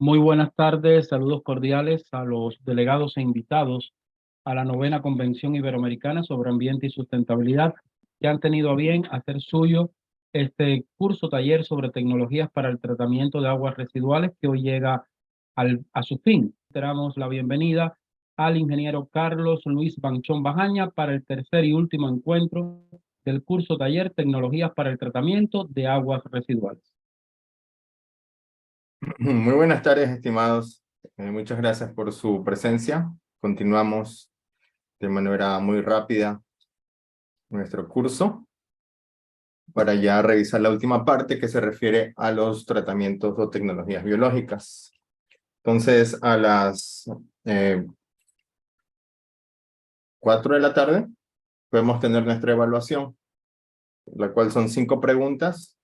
Muy buenas tardes, saludos cordiales a los delegados e invitados a la novena Convención Iberoamericana sobre Ambiente y Sustentabilidad, que han tenido a bien hacer suyo este curso taller sobre tecnologías para el tratamiento de aguas residuales que hoy llega a su fin. Damos la bienvenida al ingeniero Carlos Luis Banchón Bajaña para el tercer y último encuentro del curso taller Tecnologías para el Tratamiento de Aguas Residuales. Muy buenas tardes, estimados. Muchas gracias por su presencia. Continuamos de manera muy rápida nuestro curso para ya revisar la última parte que se refiere a los tratamientos o tecnologías biológicas. Entonces, a las 4 de la tarde podemos tener nuestra evaluación, la cual son 5 preguntas.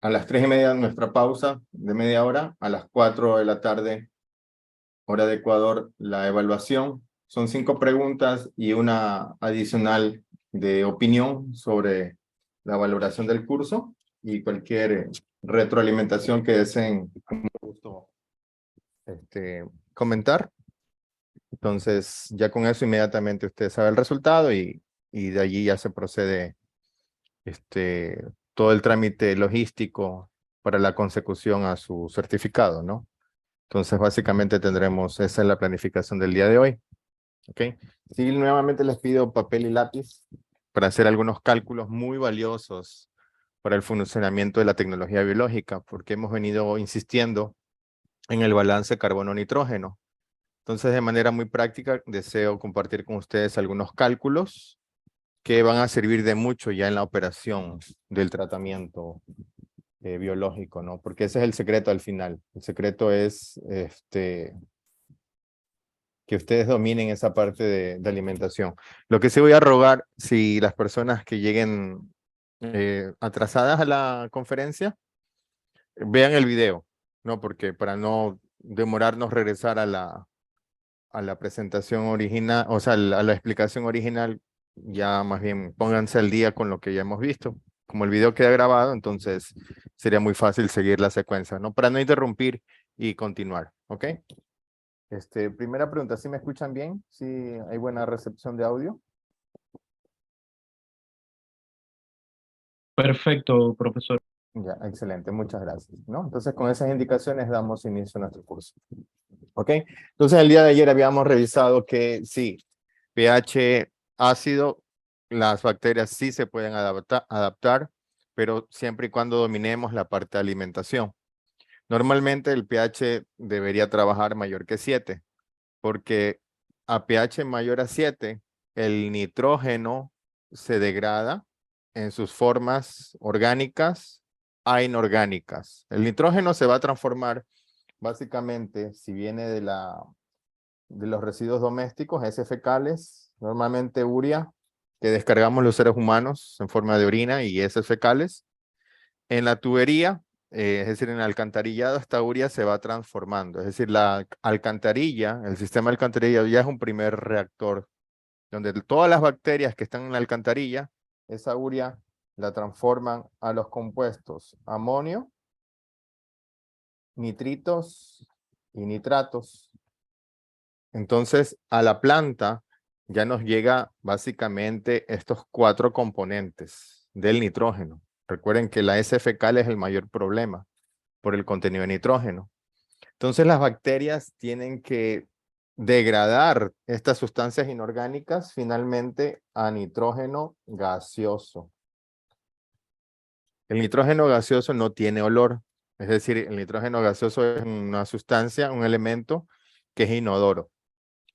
A las 3:30 nuestra pausa de media hora, a las 4 de la tarde, hora de Ecuador, la evaluación. Son 5 preguntas y una adicional de opinión sobre la valoración del curso y cualquier retroalimentación que deseen con gusto comentar. Entonces, ya con eso inmediatamente usted sabe el resultado y de allí ya se procede todo el trámite logístico para la consecución a su certificado, ¿no? Entonces, básicamente tendremos, esa es la planificación del día de hoy. ¿Ok? Sí, nuevamente les pido papel y lápiz para hacer algunos cálculos muy valiosos para el funcionamiento de la tecnología biológica, porque hemos venido insistiendo en el balance carbono-nitrógeno. Entonces, de manera muy práctica, deseo compartir con ustedes algunos cálculos que van a servir de mucho ya en la operación del tratamiento biológico, ¿no? Porque ese es el secreto al final. El secreto es que ustedes dominen esa parte de alimentación. Lo que sí voy a rogar, si las personas que lleguen atrasadas a la conferencia, vean el video, ¿no? Porque para no demorarnos regresar a la presentación original, o sea, a la explicación original, ya más bien pónganse al día con lo que ya hemos visto. Como el video queda grabado, entonces sería muy fácil seguir la secuencia, ¿no? Para no interrumpir y continuar, ¿ok? Primera pregunta, ¿sí me escuchan bien? ¿Sí hay buena recepción de audio? Perfecto, profesor. Ya, excelente, muchas gracias, ¿no? Entonces, con esas indicaciones damos inicio a nuestro curso. ¿Ok? Entonces, el día de ayer habíamos revisado que sí, pH ácido, las bacterias sí se pueden adaptar, pero siempre y cuando dominemos la parte de alimentación. Normalmente el pH debería trabajar mayor que 7, porque a pH mayor a 7, el nitrógeno se degrada en sus formas orgánicas a inorgánicas. El nitrógeno se va a transformar básicamente, si viene de los residuos domésticos, heces fecales, normalmente urea, que descargamos los seres humanos en forma de orina y heces fecales. En la tubería, es decir, en el alcantarillado, esta urea se va transformando. Es decir, la alcantarilla, el sistema de alcantarilla ya es un primer reactor, donde todas las bacterias que están en la alcantarilla, esa urea la transforman a los compuestos amonio, nitritos y nitratos. Entonces, a la planta ya nos llega básicamente estos 4 componentes del nitrógeno. Recuerden que la S fecal es el mayor problema por el contenido de nitrógeno. Entonces, las bacterias tienen que degradar estas sustancias inorgánicas finalmente a nitrógeno gaseoso. El nitrógeno gaseoso no tiene olor. Es decir, el nitrógeno gaseoso es una sustancia, un elemento que es inodoro.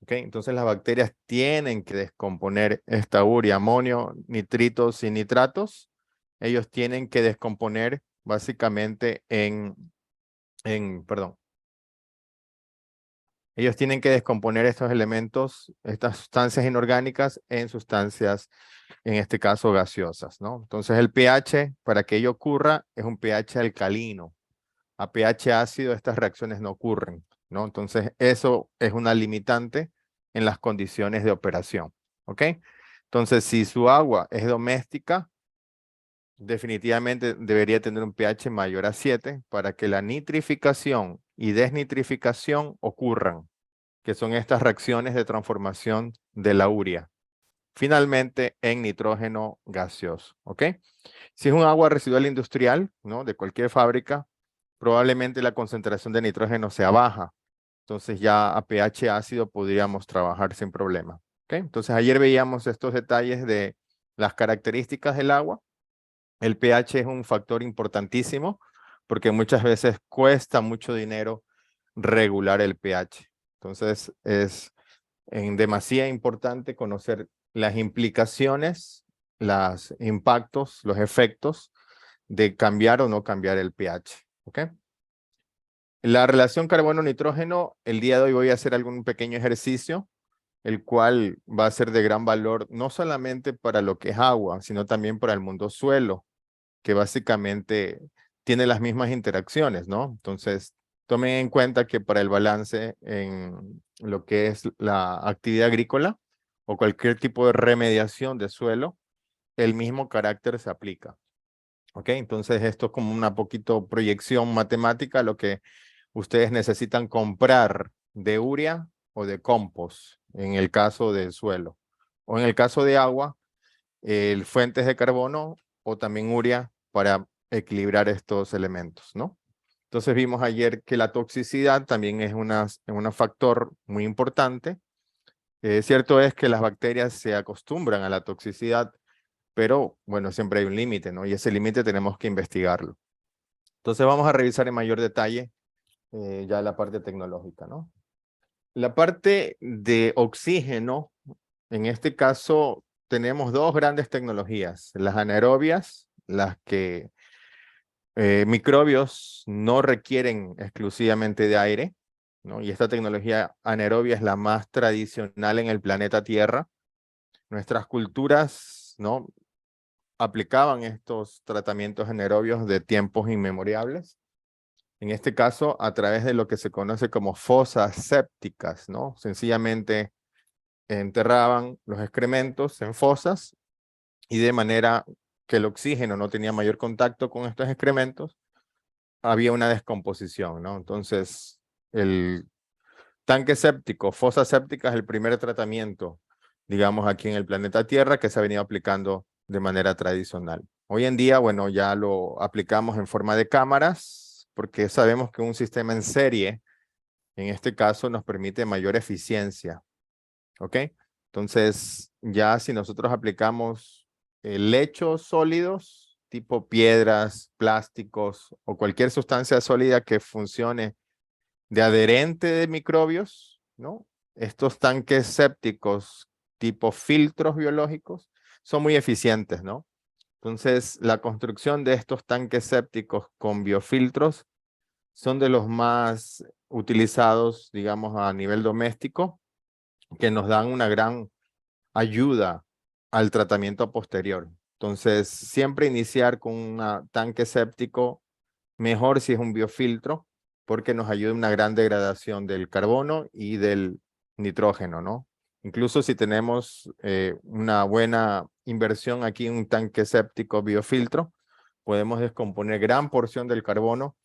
¿Okay? Entonces las bacterias tienen que descomponer esta urea, amonio, nitritos y nitratos. Ellos tienen que descomponer básicamente ellos tienen que descomponer estos elementos, estas sustancias inorgánicas en sustancias, en este caso gaseosas, ¿no? Entonces el pH, para que ello ocurra, es un pH alcalino. A pH ácido estas reacciones no ocurren, ¿no? Entonces eso es una limitante en las condiciones de operación, ¿ok? Entonces si su agua es doméstica, definitivamente debería tener un pH mayor a 7 para que la nitrificación y desnitrificación ocurran, que son estas reacciones de transformación de la urea, finalmente en nitrógeno gaseoso, ¿ok? Si es un agua residual industrial, ¿no? De cualquier fábrica, probablemente la concentración de nitrógeno sea baja. Entonces ya a pH ácido podríamos trabajar sin problema, ¿ok? Entonces ayer veíamos estos detalles de las características del agua. El pH es un factor importantísimo porque muchas veces cuesta mucho dinero regular el pH. Entonces es en demasía importante conocer las implicaciones, los impactos, los efectos de cambiar o no cambiar el pH. ¿Ok? La relación carbono-nitrógeno, el día de hoy voy a hacer algún pequeño ejercicio, el cual va a ser de gran valor, no solamente para lo que es agua, sino también para el mundo suelo, que básicamente tiene las mismas interacciones, ¿no? Entonces, tomen en cuenta que para el balance en lo que es la actividad agrícola o cualquier tipo de remediación de suelo, el mismo carácter se aplica. ¿Ok? Entonces, esto es como una poquito proyección matemática, lo que ustedes necesitan comprar de urea o de compost, en el caso del suelo. O en el caso de agua, fuentes de carbono o también urea para equilibrar estos elementos, ¿no? Entonces vimos ayer que la toxicidad también es un factor muy importante. Cierto es que las bacterias se acostumbran a la toxicidad, pero bueno, siempre hay un límite, ¿no? Y ese límite tenemos que investigarlo. Entonces vamos a revisar en mayor detalle ya la parte tecnológica, ¿no? La parte de oxígeno, en este caso tenemos dos grandes tecnologías, las anaerobias, las que microbios no requieren exclusivamente de aire, ¿no? Y esta tecnología anaerobia es la más tradicional en el planeta Tierra. Nuestras culturas, ¿no? Aplicaban estos tratamientos anaerobios de tiempos inmemoriales. En este caso, a través de lo que se conoce como fosas sépticas, ¿no? Sencillamente enterraban los excrementos en fosas y de manera que el oxígeno no tenía mayor contacto con estos excrementos, había una descomposición, ¿no? Entonces, el tanque séptico, fosa séptica es el primer tratamiento, digamos, aquí en el planeta Tierra que se ha venido aplicando de manera tradicional. Hoy en día, bueno, ya lo aplicamos en forma de cámaras porque sabemos que un sistema en serie, en este caso, nos permite mayor eficiencia, ¿ok? Entonces, ya si nosotros aplicamos lechos sólidos, tipo piedras, plásticos o cualquier sustancia sólida que funcione de adherente de microbios, ¿no? Estos tanques sépticos tipo filtros biológicos son muy eficientes, ¿no? Entonces, la construcción de estos tanques sépticos con biofiltros son de los más utilizados, digamos, a nivel doméstico, que nos dan una gran ayuda al tratamiento posterior. Entonces, siempre iniciar con un tanque séptico, mejor si es un biofiltro, porque nos ayuda en una gran degradación del carbono y del nitrógeno, ¿no? Incluso si tenemos una buena inversión aquí en un tanque séptico biofiltro, podemos descomponer gran porción del carbono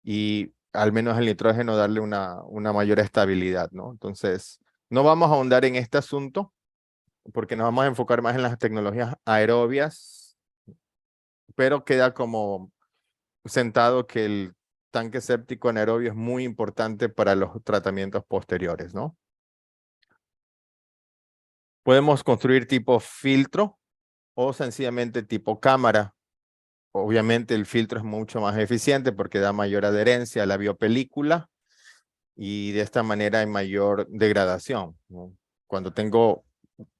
y al menos el nitrógeno darle una mayor estabilidad, ¿no? Entonces, no vamos a ahondar en este asunto, porque nos vamos a enfocar más en las tecnologías aerobias, pero queda como sentado que el tanque séptico anaerobio es muy importante para los tratamientos posteriores, ¿no? Podemos construir tipo filtro o sencillamente tipo cámara. Obviamente el filtro es mucho más eficiente porque da mayor adherencia a la biopelícula y de esta manera hay mayor degradación, ¿no? Cuando tengo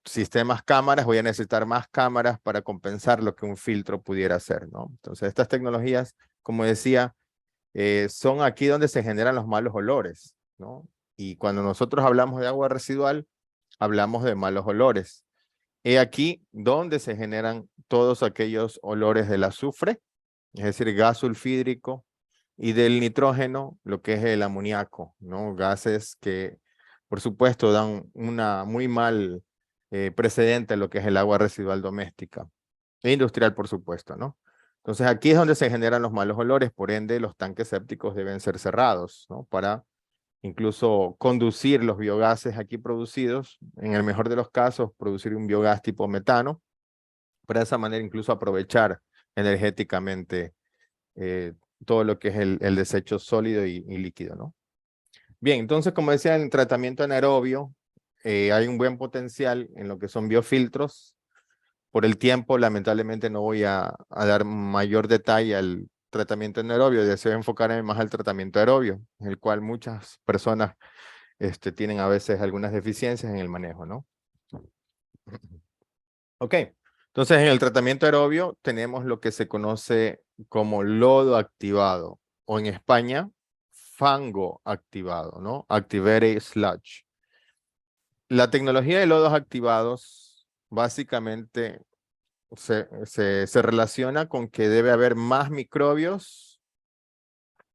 sistemas cámaras, voy a necesitar más cámaras para compensar lo que un filtro pudiera hacer, ¿no? Entonces, estas tecnologías, como decía, son aquí donde se generan los malos olores, ¿no? Y cuando nosotros hablamos de agua residual, hablamos de malos olores. He aquí donde se generan todos aquellos olores del azufre, es decir, gas sulfídrico, y del nitrógeno, lo que es el amoníaco, ¿no? Gases que, por supuesto, dan una muy mal precedente a lo que es el agua residual doméstica e industrial, por supuesto, ¿no? Entonces aquí es donde se generan los malos olores, por ende los tanques sépticos deben ser cerrados, ¿no? Para incluso conducir los biogases aquí producidos, en el mejor de los casos, producir un biogás tipo metano, para de esa manera incluso aprovechar energéticamente todo lo que es el desecho sólido y líquido, ¿no? Bien, entonces, como decía, en el tratamiento anaerobio hay un buen potencial en lo que son biofiltros. Por el tiempo, lamentablemente, no voy a dar mayor detalle al tratamiento anaerobio, deseo enfocarme más al tratamiento aerobio, en el cual muchas personas tienen a veces algunas deficiencias en el manejo, ¿no? Ok, entonces en el tratamiento aerobio tenemos lo que se conoce como lodo activado, o en España, fango activado, ¿no? Activated sludge. La tecnología de lodos activados básicamente se relaciona con que debe haber más microbios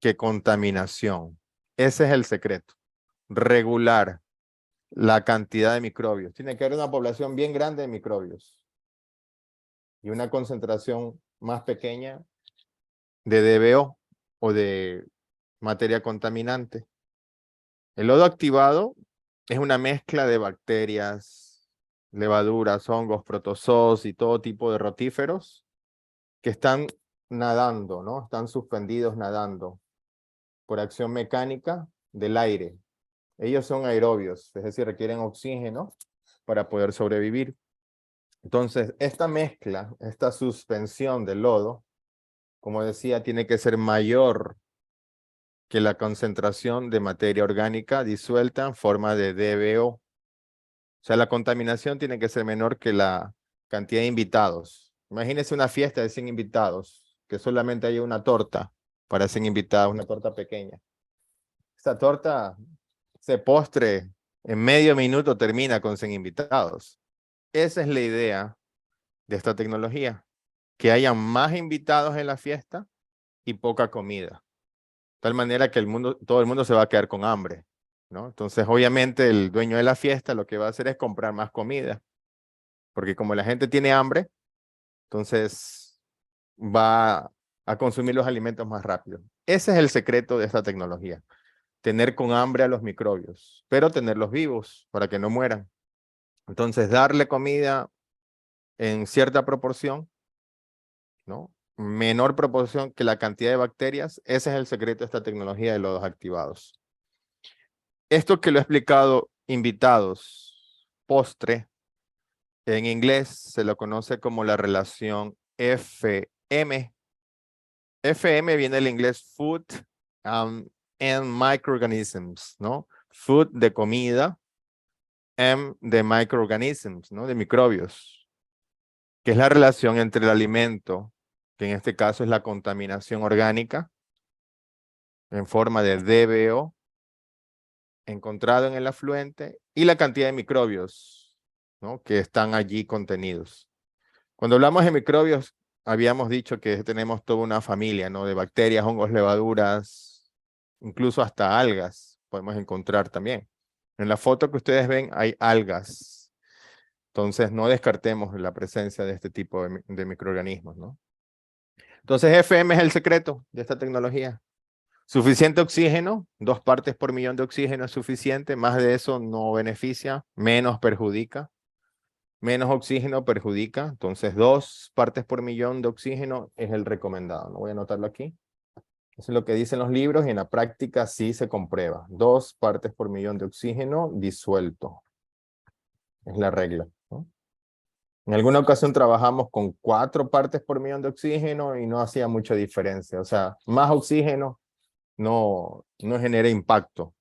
que contaminación. Ese es el secreto. Regular la cantidad de microbios. Tiene que haber una población bien grande de microbios y una concentración más pequeña de DBO o de materia contaminante. El lodo activado es una mezcla de bacterias, levaduras, hongos, protozoos y todo tipo de rotíferos que están nadando, ¿no? Están suspendidos nadando por acción mecánica del aire. Ellos son aerobios, es decir, requieren oxígeno para poder sobrevivir. Entonces, esta mezcla, esta suspensión del lodo, como decía, tiene que ser mayor que la concentración de materia orgánica disuelta en forma de DBO. O sea, la contaminación tiene que ser menor que la cantidad de invitados. Imagínense una fiesta de 100 invitados, que solamente haya una torta para 100 invitados, una torta pequeña. Esta torta, ese postre, en medio minuto termina con 100 invitados. Esa es la idea de esta tecnología, que haya más invitados en la fiesta y poca comida. De tal manera que todo el mundo se va a quedar con hambre, ¿no? Entonces, obviamente, el dueño de la fiesta lo que va a hacer es comprar más comida, porque como la gente tiene hambre, entonces va a consumir los alimentos más rápido. Ese es el secreto de esta tecnología, tener con hambre a los microbios, pero tenerlos vivos para que no mueran. Entonces, darle comida en cierta proporción, ¿no? Menor proporción que la cantidad de bacterias, ese es el secreto de esta tecnología de lodos activados. Esto que lo he explicado, invitados, postre, en inglés se lo conoce como la relación FM. FM viene del inglés Food and Microorganisms, ¿no? Food de comida, M de microorganisms, ¿no? De microbios, que es la relación entre el alimento, que en este caso es la contaminación orgánica, en forma de DBO, encontrado en el afluente, y la cantidad de microbios, ¿no? Que están allí contenidos. Cuando hablamos de microbios, habíamos dicho que tenemos toda una familia, ¿no? De bacterias, hongos, levaduras, incluso hasta algas podemos encontrar también. En la foto que ustedes ven hay algas. Entonces no descartemos la presencia de este tipo de microorganismos, ¿no? Entonces FM es el secreto de esta tecnología. Suficiente oxígeno, 2 partes por millón de oxígeno es suficiente, más de eso no beneficia, menos perjudica. Menos oxígeno perjudica, entonces 2 partes por millón de oxígeno es el recomendado. No voy a anotarlo aquí. Eso es lo que dicen los libros y en la práctica sí se comprueba. 2 partes por millón de oxígeno disuelto. Es la regla, ¿no? En alguna ocasión trabajamos con 4 partes por millón de oxígeno y no hacía mucha diferencia. O sea, más oxígeno no genera impacto.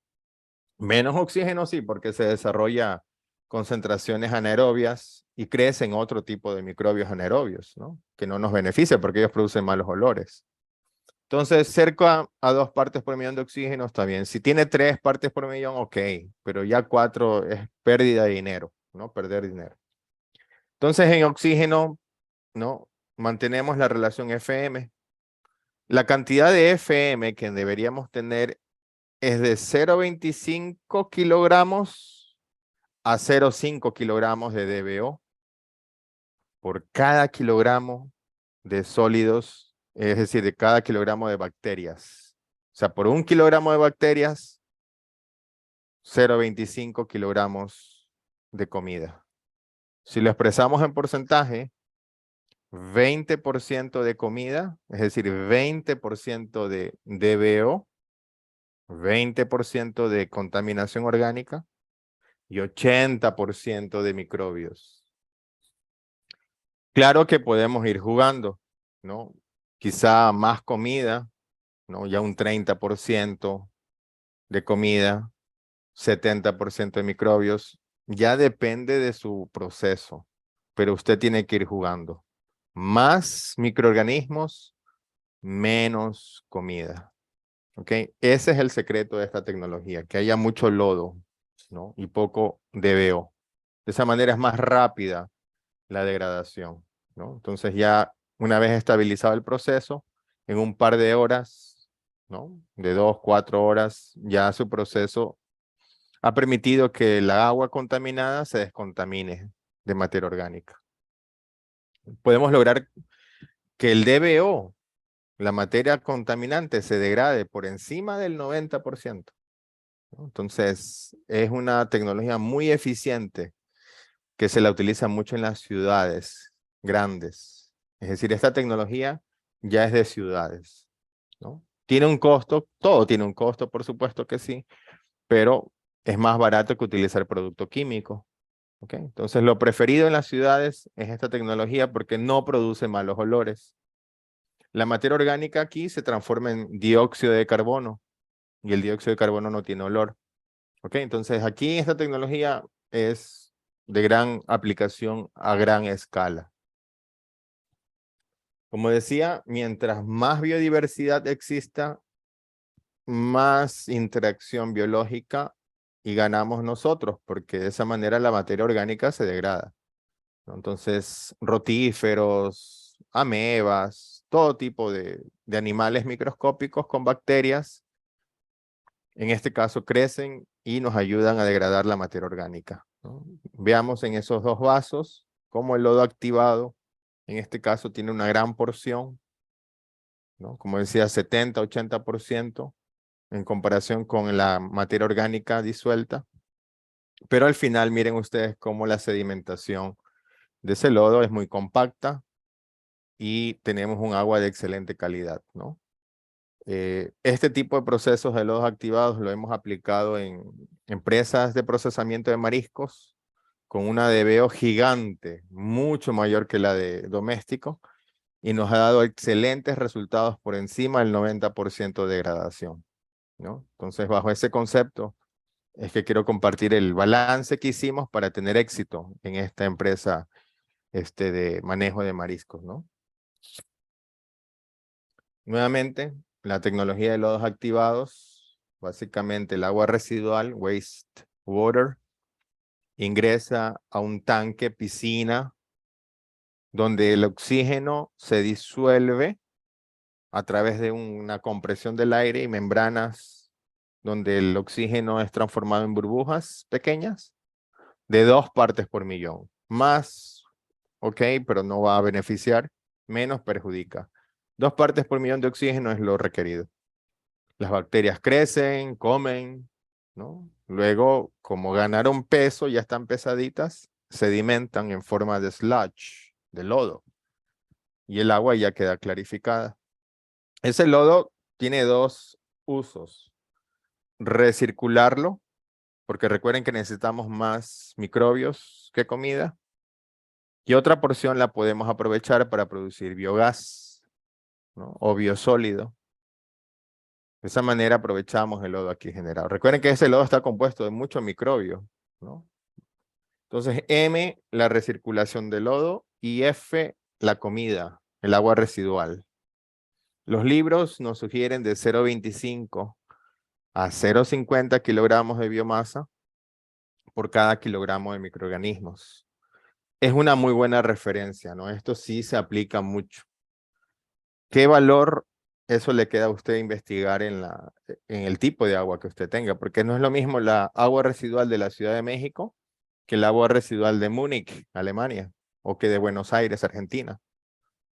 Menos oxígeno sí, porque se desarrolla concentraciones anaerobias y crecen otro tipo de microbios anaerobios, ¿no? Que no nos beneficia porque ellos producen malos olores. Entonces, cerca a 2 partes por millón de oxígeno está bien. Si tiene 3 partes por millón, ok, pero ya 4 es pérdida de dinero, ¿no? Perder dinero. Entonces, en oxígeno, ¿no? Mantenemos la relación FM. La cantidad de FM que deberíamos tener es de 0,25 kilogramos a 0,5 kilogramos de DBO por cada kilogramo de sólidos es decir, de cada kilogramo de bacterias. O sea, por 1 kilogramo de bacterias, 0,25 kilogramos de comida. Si lo expresamos en porcentaje, 20% de comida, es decir, 20% de DBO, 20% de contaminación orgánica y 80% de microbios. Claro que podemos ir jugando, ¿no? Quizá más comida, ¿no? Ya un 30% de comida, 70% de microbios. Ya depende de su proceso, pero usted tiene que ir jugando. Más microorganismos, menos comida. ¿Ok? Ese es el secreto de esta tecnología, que haya mucho lodo, ¿no? Y poco DBO. De esa manera es más rápida la degradación, ¿no? Entonces ya una vez estabilizado el proceso, en un par de horas, ¿no? De 2, 4 horas, ya su proceso ha permitido que la agua contaminada se descontamine de materia orgánica. Podemos lograr que el DBO, la materia contaminante, se degrade por encima del 90%. ¿No? Entonces, es una tecnología muy eficiente que se la utiliza mucho en las ciudades grandes. Es decir, esta tecnología ya es de ciudades, ¿no? Tiene un costo, todo tiene un costo, por supuesto que sí, pero es más barato que utilizar producto químico. ¿Ok? Entonces, lo preferido en las ciudades es esta tecnología porque no produce malos olores. La materia orgánica aquí se transforma en dióxido de carbono y el dióxido de carbono no tiene olor. ¿Ok? Entonces, aquí esta tecnología es de gran aplicación a gran escala. Como decía, mientras más biodiversidad exista, más interacción biológica y ganamos nosotros, porque de esa manera la materia orgánica se degrada, ¿no? Entonces, rotíferos, amebas, todo tipo de animales microscópicos con bacterias, en este caso crecen y nos ayudan a degradar la materia orgánica, ¿no? Veamos en esos dos vasos cómo el lodo activado, en este caso, tiene una gran porción, ¿no? Como decía, 70, 80% en comparación con la materia orgánica disuelta. Pero al final, miren ustedes cómo la sedimentación de ese lodo es muy compacta y tenemos un agua de excelente calidad, ¿no? Este tipo de procesos de lodos activados lo hemos aplicado en empresas de procesamiento de mariscos con una DBO gigante, mucho mayor que la de doméstico, y nos ha dado excelentes resultados por encima del 90% de degradación, ¿no? Entonces, bajo ese concepto, es que quiero compartir el balance que hicimos para tener éxito en esta empresa de manejo de mariscos, ¿no? Nuevamente, la tecnología de lodos activados, básicamente el agua residual, waste water, ingresa a un tanque, piscina, donde el oxígeno se disuelve a través de una compresión del aire y membranas donde el oxígeno es transformado en burbujas pequeñas de 2 partes por millón. Más, ok, pero no va a beneficiar, menos perjudica. 2 partes por millón de oxígeno es lo requerido. Las bacterias crecen, comen, ¿no? Luego, como ganaron peso, ya están pesaditas, sedimentan en forma de sludge, de lodo. Y el agua ya queda clarificada. Ese lodo tiene 2 usos. Recircularlo, porque recuerden que necesitamos más microbios que comida. Y otra porción la podemos aprovechar para producir biogás, ¿no? O biosólido. De esa manera aprovechamos el lodo aquí generado. Recuerden que ese lodo está compuesto de muchos microbios, ¿no? Entonces, M, la recirculación del lodo, y F, la comida, el agua residual. Los libros nos sugieren de 0,25 a 0,50 kilogramos de biomasa por cada kilogramo de microorganismos. Es una muy buena referencia, ¿no? Esto sí se aplica mucho. ¿Qué valor eso le queda a usted investigar en el tipo de agua que usted tenga? Porque no es lo mismo la agua residual de la Ciudad de México que el agua residual de Múnich, Alemania, o que de Buenos Aires, Argentina.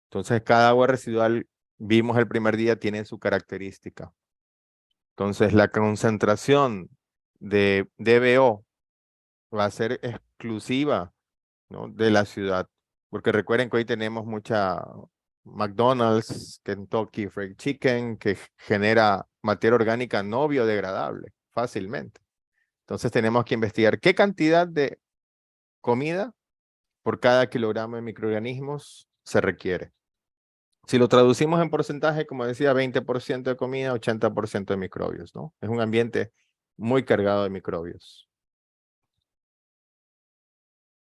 Entonces, cada agua residual vimos el primer día, tiene su característica. Entonces, la concentración de DBO va a ser exclusiva, ¿no?, de la ciudad. Porque recuerden que hoy tenemos mucha McDonald's, Kentucky Fried Chicken, que genera materia orgánica no biodegradable fácilmente. Entonces tenemos que investigar qué cantidad de comida por cada kilogramo de microorganismos se requiere. Si lo traducimos en porcentaje, como decía, 20% de comida, 80% de microbios, ¿no? Es un ambiente muy cargado de microbios.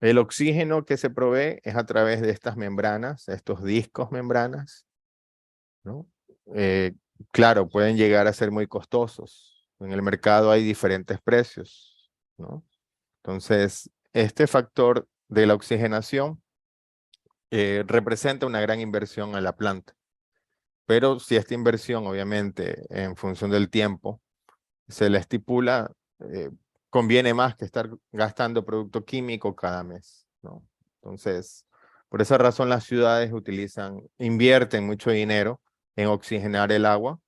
El oxígeno que se provee es a través de estas membranas, estos discos membranas, ¿no? Claro, pueden llegar a ser muy costosos. En el mercado hay diferentes precios, ¿no? Entonces, este factor de la oxigenación representa una gran inversión a la planta. Pero si esta inversión, obviamente, en función del tiempo, se la estipula, conviene más que estar gastando producto químico cada mes, ¿no? Entonces, por esa razón las ciudades invierten mucho dinero en oxigenar el agua,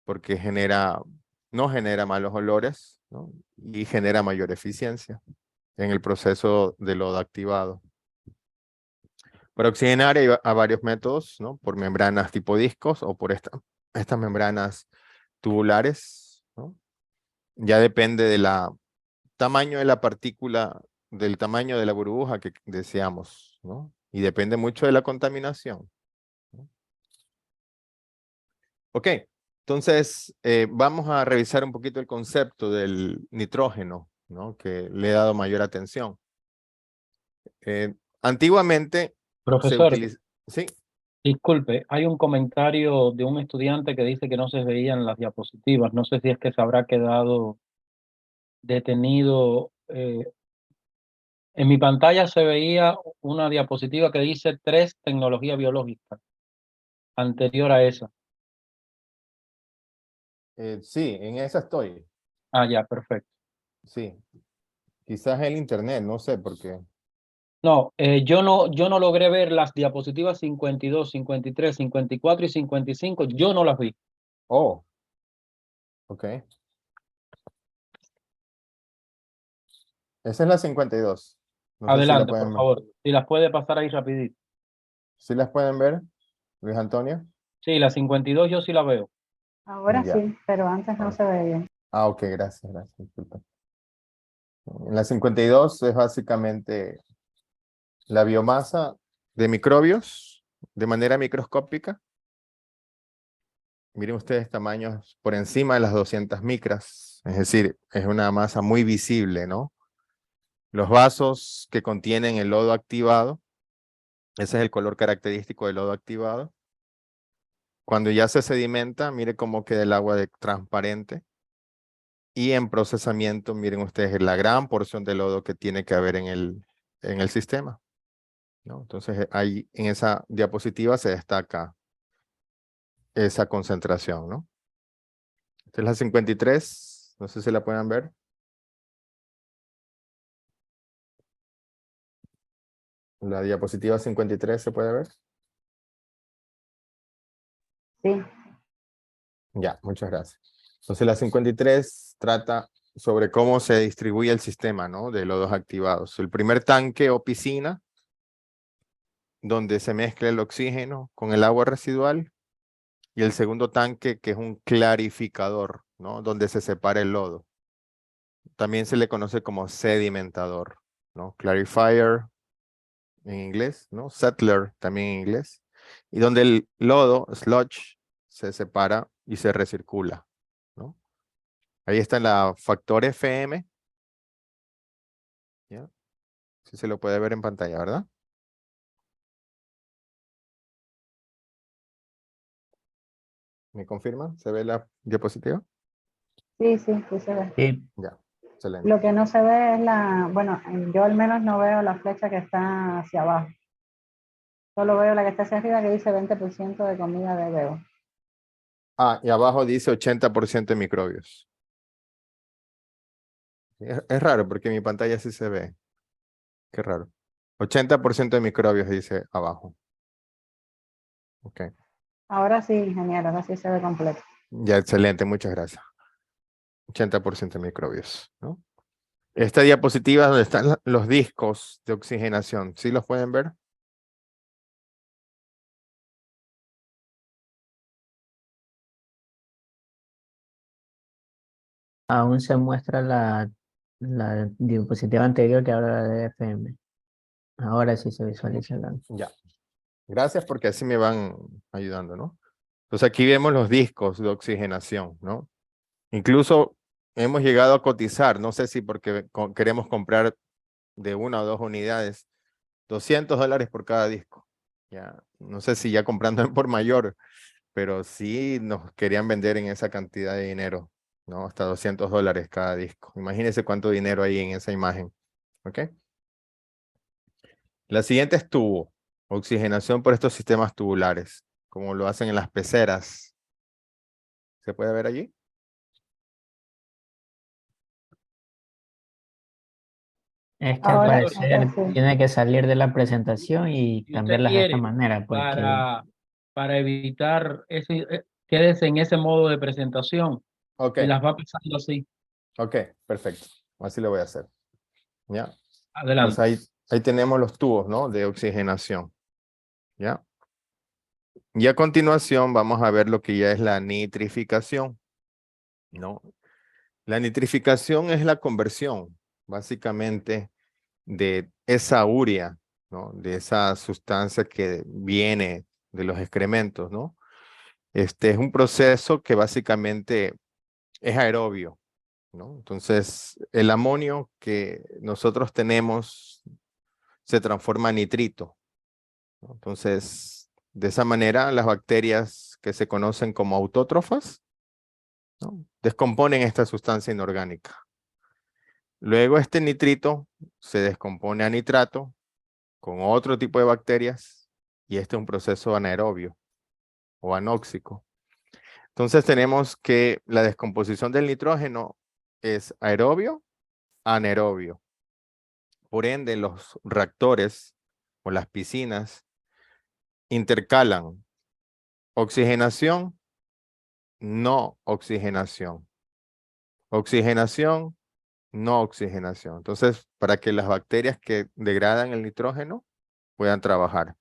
porque no genera malos olores, ¿no?, y genera mayor eficiencia en el proceso de lodo activado. Para oxigenar hay varios métodos, ¿no?, por membranas tipo discos o por estas membranas tubulares, ¿no? Ya depende del tamaño de la partícula, del tamaño de la burbuja que deseamos, ¿no? Y depende mucho de la contaminación, ¿no? Ok, entonces vamos a revisar un poquito el concepto del nitrógeno, ¿no?, que le he dado mayor atención. Antiguamente se Profesor, utiliza... Sí, disculpe, hay un comentario de un estudiante que dice que no se veían las diapositivas. No sé si es que se habrá quedado detenido. En mi pantalla se veía una diapositiva que dice 3 tecnología biológica, anterior a esa. sí, en esa estoy. Ah, ya, perfecto. Sí, quizás el internet, no sé por qué. No, yo no logré ver las diapositivas 52, 53, 54 y 55. Yo no las vi. Oh, ok. Esa es la 52. No sé si la Adelante, por pueden ver. favor. Si las puede pasar ahí rapidito. ¿Sí las pueden ver, Luis Antonio? Sí, la 52 yo sí la veo. Ahora Ya. sí, pero antes no Ah, se veía. ok, gracias, gracias. Disculpa. En la 52 es básicamente la biomasa de microbios de manera microscópica. Miren ustedes tamaños por encima de las 200 micras. Es decir, es una masa muy visible, ¿no? Los vasos que contienen el lodo activado, ese es el color característico del lodo activado. Cuando ya se sedimenta, mire cómo queda el agua transparente. Y en procesamiento, miren ustedes la gran porción de lodo que tiene que haber en el sistema, ¿no? Entonces, ahí en esa diapositiva se destaca esa concentración, ¿no? Esta es la 53, no sé si la pueden ver. La diapositiva 53 se puede ver. Sí, Ya, muchas gracias. Entonces, la 53 trata sobre cómo se distribuye el sistema, ¿no?, de lodos activados. El primer tanque o piscina, donde se mezcla el oxígeno con el agua residual. Y el segundo tanque, que es un clarificador, ¿no?, donde se separa el lodo. También se le conoce como sedimentador, ¿no? Clarifier en inglés, ¿no? Settler también en inglés. Y donde el lodo, sludge, se separa y se recircula, ¿no? Ahí está la factor FM. ¿Ya? Sí se lo puede ver en pantalla, ¿verdad? ¿Me confirma? ¿Se ve la diapositiva? sí, sí se ve. Sí. Ya, excelente. Lo que no se ve es bueno, yo al menos no veo la flecha que está hacia abajo. Solo veo la que está hacia arriba que dice 20% de comida de bebo. Ah, y abajo dice 80% de microbios. Es raro porque en mi pantalla sí se ve. Qué raro. 80% de microbios dice abajo. Ok. Ahora sí, ingeniero, ahora sí se ve completo. Ya, excelente, muchas gracias. 80% de microbios, ¿no? Esta diapositiva donde están los discos de oxigenación, ¿sí los pueden ver? Aún se muestra la diapositiva anterior que habla de FM. Ahora sí se visualiza la. Ya. Gracias porque así me van ayudando, ¿no? Entonces aquí vemos los discos de oxigenación, ¿no? Incluso hemos llegado a cotizar, no sé si porque queremos comprar de 1 o 2 unidades, $200 por cada disco. Ya, no sé si ya comprando por mayor, pero sí nos querían vender en esa cantidad de dinero, ¿no? Hasta $200 cada disco. Imagínense cuánto dinero hay en esa imagen, ¿ok? La siguiente es tubo, oxigenación por estos sistemas tubulares, como lo hacen en las peceras. ¿Se puede ver allí? Es que al Ahora, parecer ahora sí. tiene que salir de la presentación y Si usted cambiarlas de esta quiere, manera, porque para evitar ese, quédese en ese modo de presentación Ok, y las va pasando así. ok, perfecto. Así lo voy a hacer. ¿Ya? Entonces Adelante. ahí tenemos los tubos, ¿no? De oxigenación. ¿Ya? Y a continuación vamos a ver lo que ya es la nitrificación, ¿no? La nitrificación es la conversión, básicamente, de esa urea, ¿no? De esa sustancia que viene de los excrementos, ¿no? Este es un proceso que básicamente es aerobio, ¿no? Entonces, el amonio que nosotros tenemos se transforma en nitrito, ¿no? Entonces, de esa manera, las bacterias que se conocen como autótrofas, ¿no? Descomponen esta sustancia inorgánica. Luego este nitrito se descompone a nitrato con otro tipo de bacterias y este es un proceso anaerobio o anóxico. Entonces tenemos que la descomposición del nitrógeno es aerobio, anaerobio. Por ende, los reactores o las piscinas intercalan oxigenación, no oxigenación. Oxigenación, no oxigenación. Entonces, para que las bacterias que degradan el nitrógeno puedan trabajar.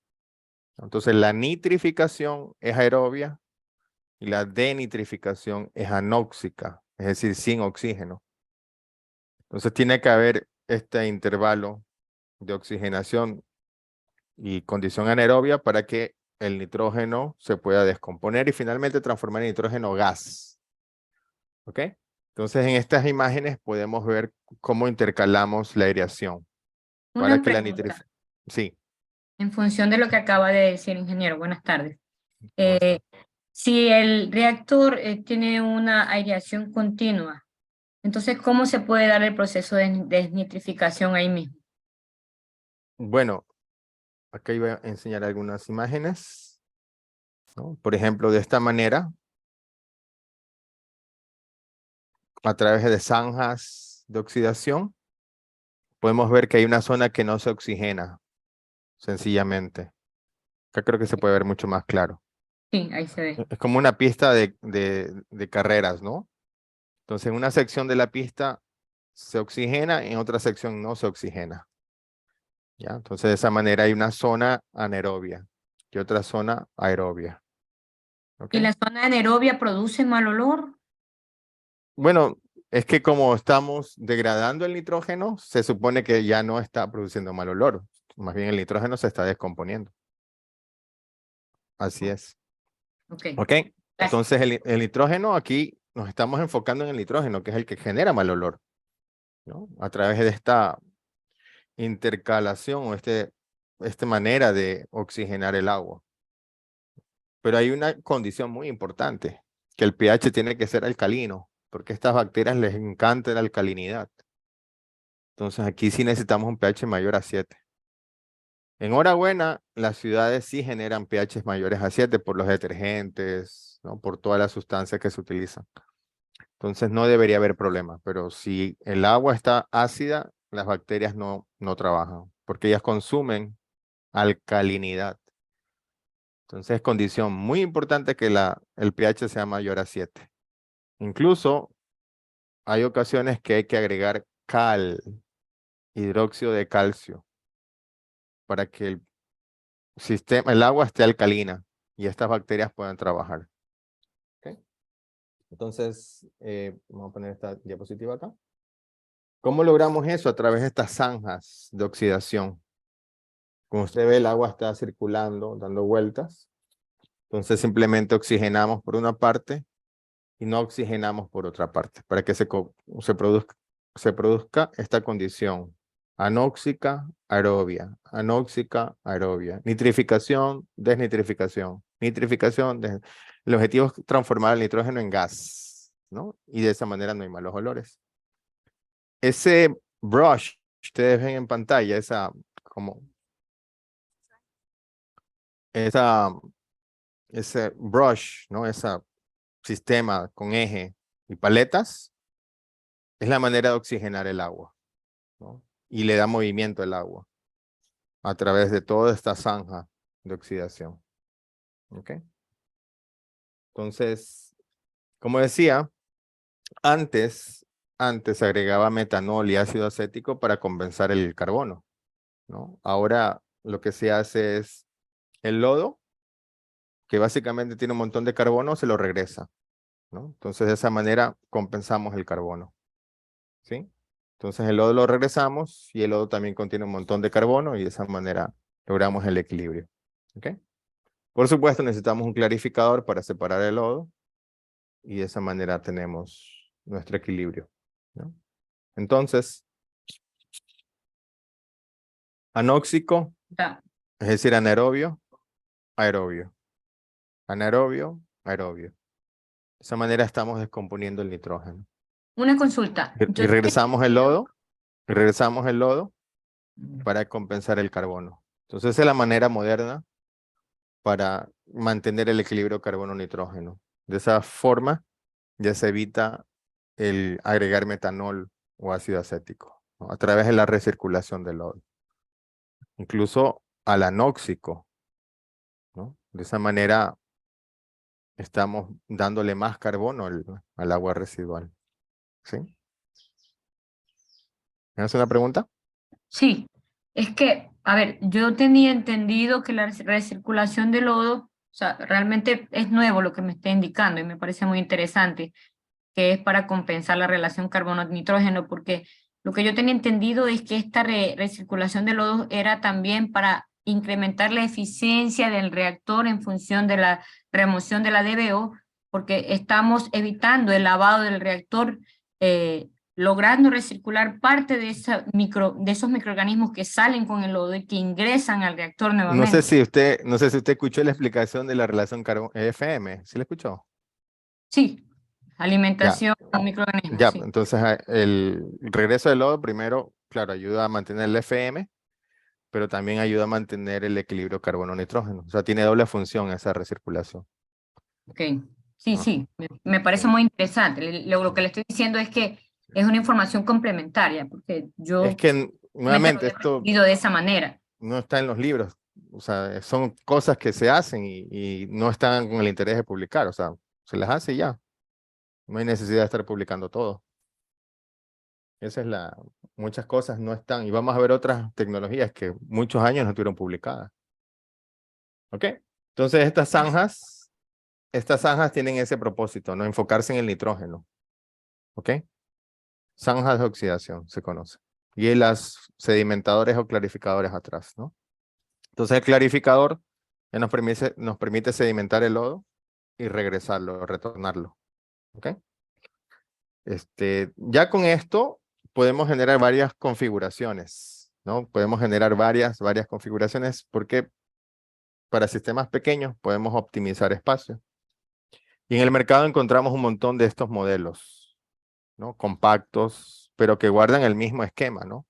Entonces, la nitrificación es aerobia y la denitrificación es anóxica, es decir, sin oxígeno. Entonces, tiene que haber este intervalo de oxigenación y condición anaerobia para que el nitrógeno se pueda descomponer y finalmente transformar en nitrógeno gas. ¿Ok? Entonces, en estas imágenes podemos ver cómo intercalamos la aireación para Una que la pregunta, nitrificación... Sí. en función de lo que acaba de decir, ingeniero, buenas tardes. ¿Cómo está? Si el reactor tiene una aireación continua, entonces, ¿cómo se puede dar el proceso de desnitrificación ahí mismo? Bueno, acá iba a enseñar algunas imágenes, ¿no? Por ejemplo, de esta manera, a través de zanjas de oxidación, podemos ver que hay una zona que no se oxigena, sencillamente. Acá creo que se puede ver mucho más claro. Sí, ahí se ve. Es como una pista de carreras, ¿no? Entonces, en una sección de la pista se oxigena, en otra sección no se oxigena. ¿Ya? Entonces, de esa manera hay una zona anaerobia y otra zona aerobia. ¿Ok? ¿Y la zona anaerobia produce mal olor? Bueno, es que como estamos degradando el nitrógeno, se supone que ya no está produciendo mal olor. Más bien el nitrógeno se está descomponiendo. Así es. Ok. ¿Ok? Entonces el nitrógeno aquí nos estamos enfocando en el nitrógeno, que es el que genera mal olor, ¿no? A través de esta intercalación o esta manera de oxigenar el agua. Pero hay una condición muy importante, que el pH tiene que ser alcalino, porque a estas bacterias les encanta la alcalinidad. Entonces aquí sí necesitamos un pH mayor a 7. Enhorabuena, las ciudades sí generan pHs mayores a 7 por los detergentes, ¿no? Por todas las sustancias que se utilizan. Entonces no debería haber problema, pero si el agua está ácida, las bacterias no trabajan, porque ellas consumen alcalinidad. Entonces, condición muy importante que el pH sea mayor a 7. Incluso hay ocasiones que hay que agregar hidróxido de calcio, para que el agua esté alcalina y estas bacterias puedan trabajar. ¿Ok? Entonces, vamos a poner esta diapositiva acá. ¿Cómo logramos eso? A través de estas zanjas de oxidación. Como usted ve, el agua está circulando, dando vueltas. Entonces simplemente oxigenamos por una parte y no oxigenamos por otra parte, para que se produzca esta condición anóxica, aerobia, anóxica, aerobia, nitrificación, desnitrificación, nitrificación. El objetivo es transformar el nitrógeno en gas, ¿no? Y de esa manera no hay malos olores. Ese brush, ustedes ven en pantalla, ese brush, ¿no? Ese sistema con eje y paletas, es la manera de oxigenar el agua, ¿no? Y le da movimiento al agua a través de toda esta zanja de oxidación. ¿Ok? Entonces, como decía, antes se agregaba metanol y ácido acético para compensar el carbono, ¿no? Ahora lo que se hace es el lodo, que básicamente tiene un montón de carbono, se lo regresa, ¿no? Entonces de esa manera compensamos el carbono, ¿sí? Entonces el lodo lo regresamos y el lodo también contiene un montón de carbono y de esa manera logramos el equilibrio. ¿Ok? Por supuesto necesitamos un clarificador para separar el lodo y de esa manera tenemos nuestro equilibrio, ¿no? Entonces, anóxico, Ya. es decir, anaerobio, aerobio. Anaerobio, aerobio. De esa manera estamos descomponiendo el nitrógeno. Una consulta. Y regresamos el lodo para compensar el carbono. Entonces esa es la manera moderna para mantener el equilibrio carbono-nitrógeno. De esa forma ya se evita el agregar metanol o ácido acético, ¿no? A través de la recirculación del lodo. Incluso al anóxico, ¿no? De esa manera estamos dándole más carbono al agua residual. ¿Sí? ¿Me hace una pregunta? Sí, es que, a ver, yo tenía entendido que la recirculación de lodo, o sea, realmente es nuevo lo que me está indicando y me parece muy interesante, que es para compensar la relación carbono-nitrógeno, porque lo que yo tenía entendido es que esta recirculación de lodo era también para incrementar la eficiencia del reactor en función de la remoción de la DBO, porque estamos evitando el lavado del reactor, logrando recircular parte de esos microorganismos que salen con el lodo y que ingresan al reactor No sé nuevamente. si usted escuchó la explicación de la relación FM. ¿Sí la escuchó? Sí, Ya, alimentación con microorganismos, ya. sí. Entonces el regreso del lodo primero, claro, ayuda a mantener el FM, pero también ayuda a mantener el equilibrio carbono-nitrógeno. O sea, tiene doble función esa recirculación. Ok, sí, Ajá, sí, me parece sí. muy interesante. Lo que le estoy diciendo es que es una información complementaria, porque Es yo que realmente lo nuevamente he esto recibido de esa manera. no está en los libros. O sea, son cosas que se hacen y no están con el interés de publicar. O sea, se las hace y ya. No hay necesidad de estar publicando todo. Esa es muchas cosas no están. Y vamos a ver otras tecnologías que muchos años no estuvieron publicadas. ¿Ok? Entonces estas zanjas tienen ese propósito, ¿no? Enfocarse en el nitrógeno. ¿Ok? Zanjas de oxidación se conoce. Y las sedimentadores o clarificadores atrás, ¿no? Entonces el clarificador ya nos permite sedimentar el lodo y regresarlo, retornarlo. ¿Ok? Ya con esto podemos generar varias configuraciones, ¿no? Podemos generar varias configuraciones porque para sistemas pequeños podemos optimizar espacio. Y en el mercado encontramos un montón de estos modelos, ¿no? Compactos, pero que guardan el mismo esquema, ¿no?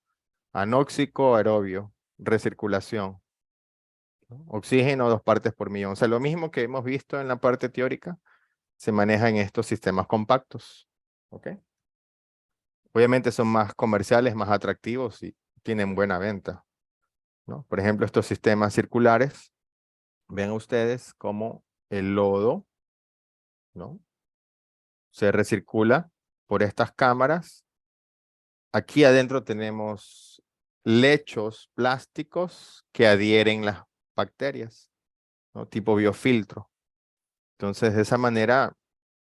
Anóxico, aerobio, recirculación, ¿no? Oxígeno, 2 partes por millón. O sea, lo mismo que hemos visto en la parte teórica se maneja en estos sistemas compactos. ¿Ok? Obviamente son más comerciales, más atractivos y tienen buena venta, ¿no? Por ejemplo, estos sistemas circulares Vean ustedes cómo el lodo, ¿no?, se recircula por estas cámaras. Aquí adentro tenemos lechos plásticos que adhieren las bacterias, ¿no?, tipo biofiltro. Entonces, de esa manera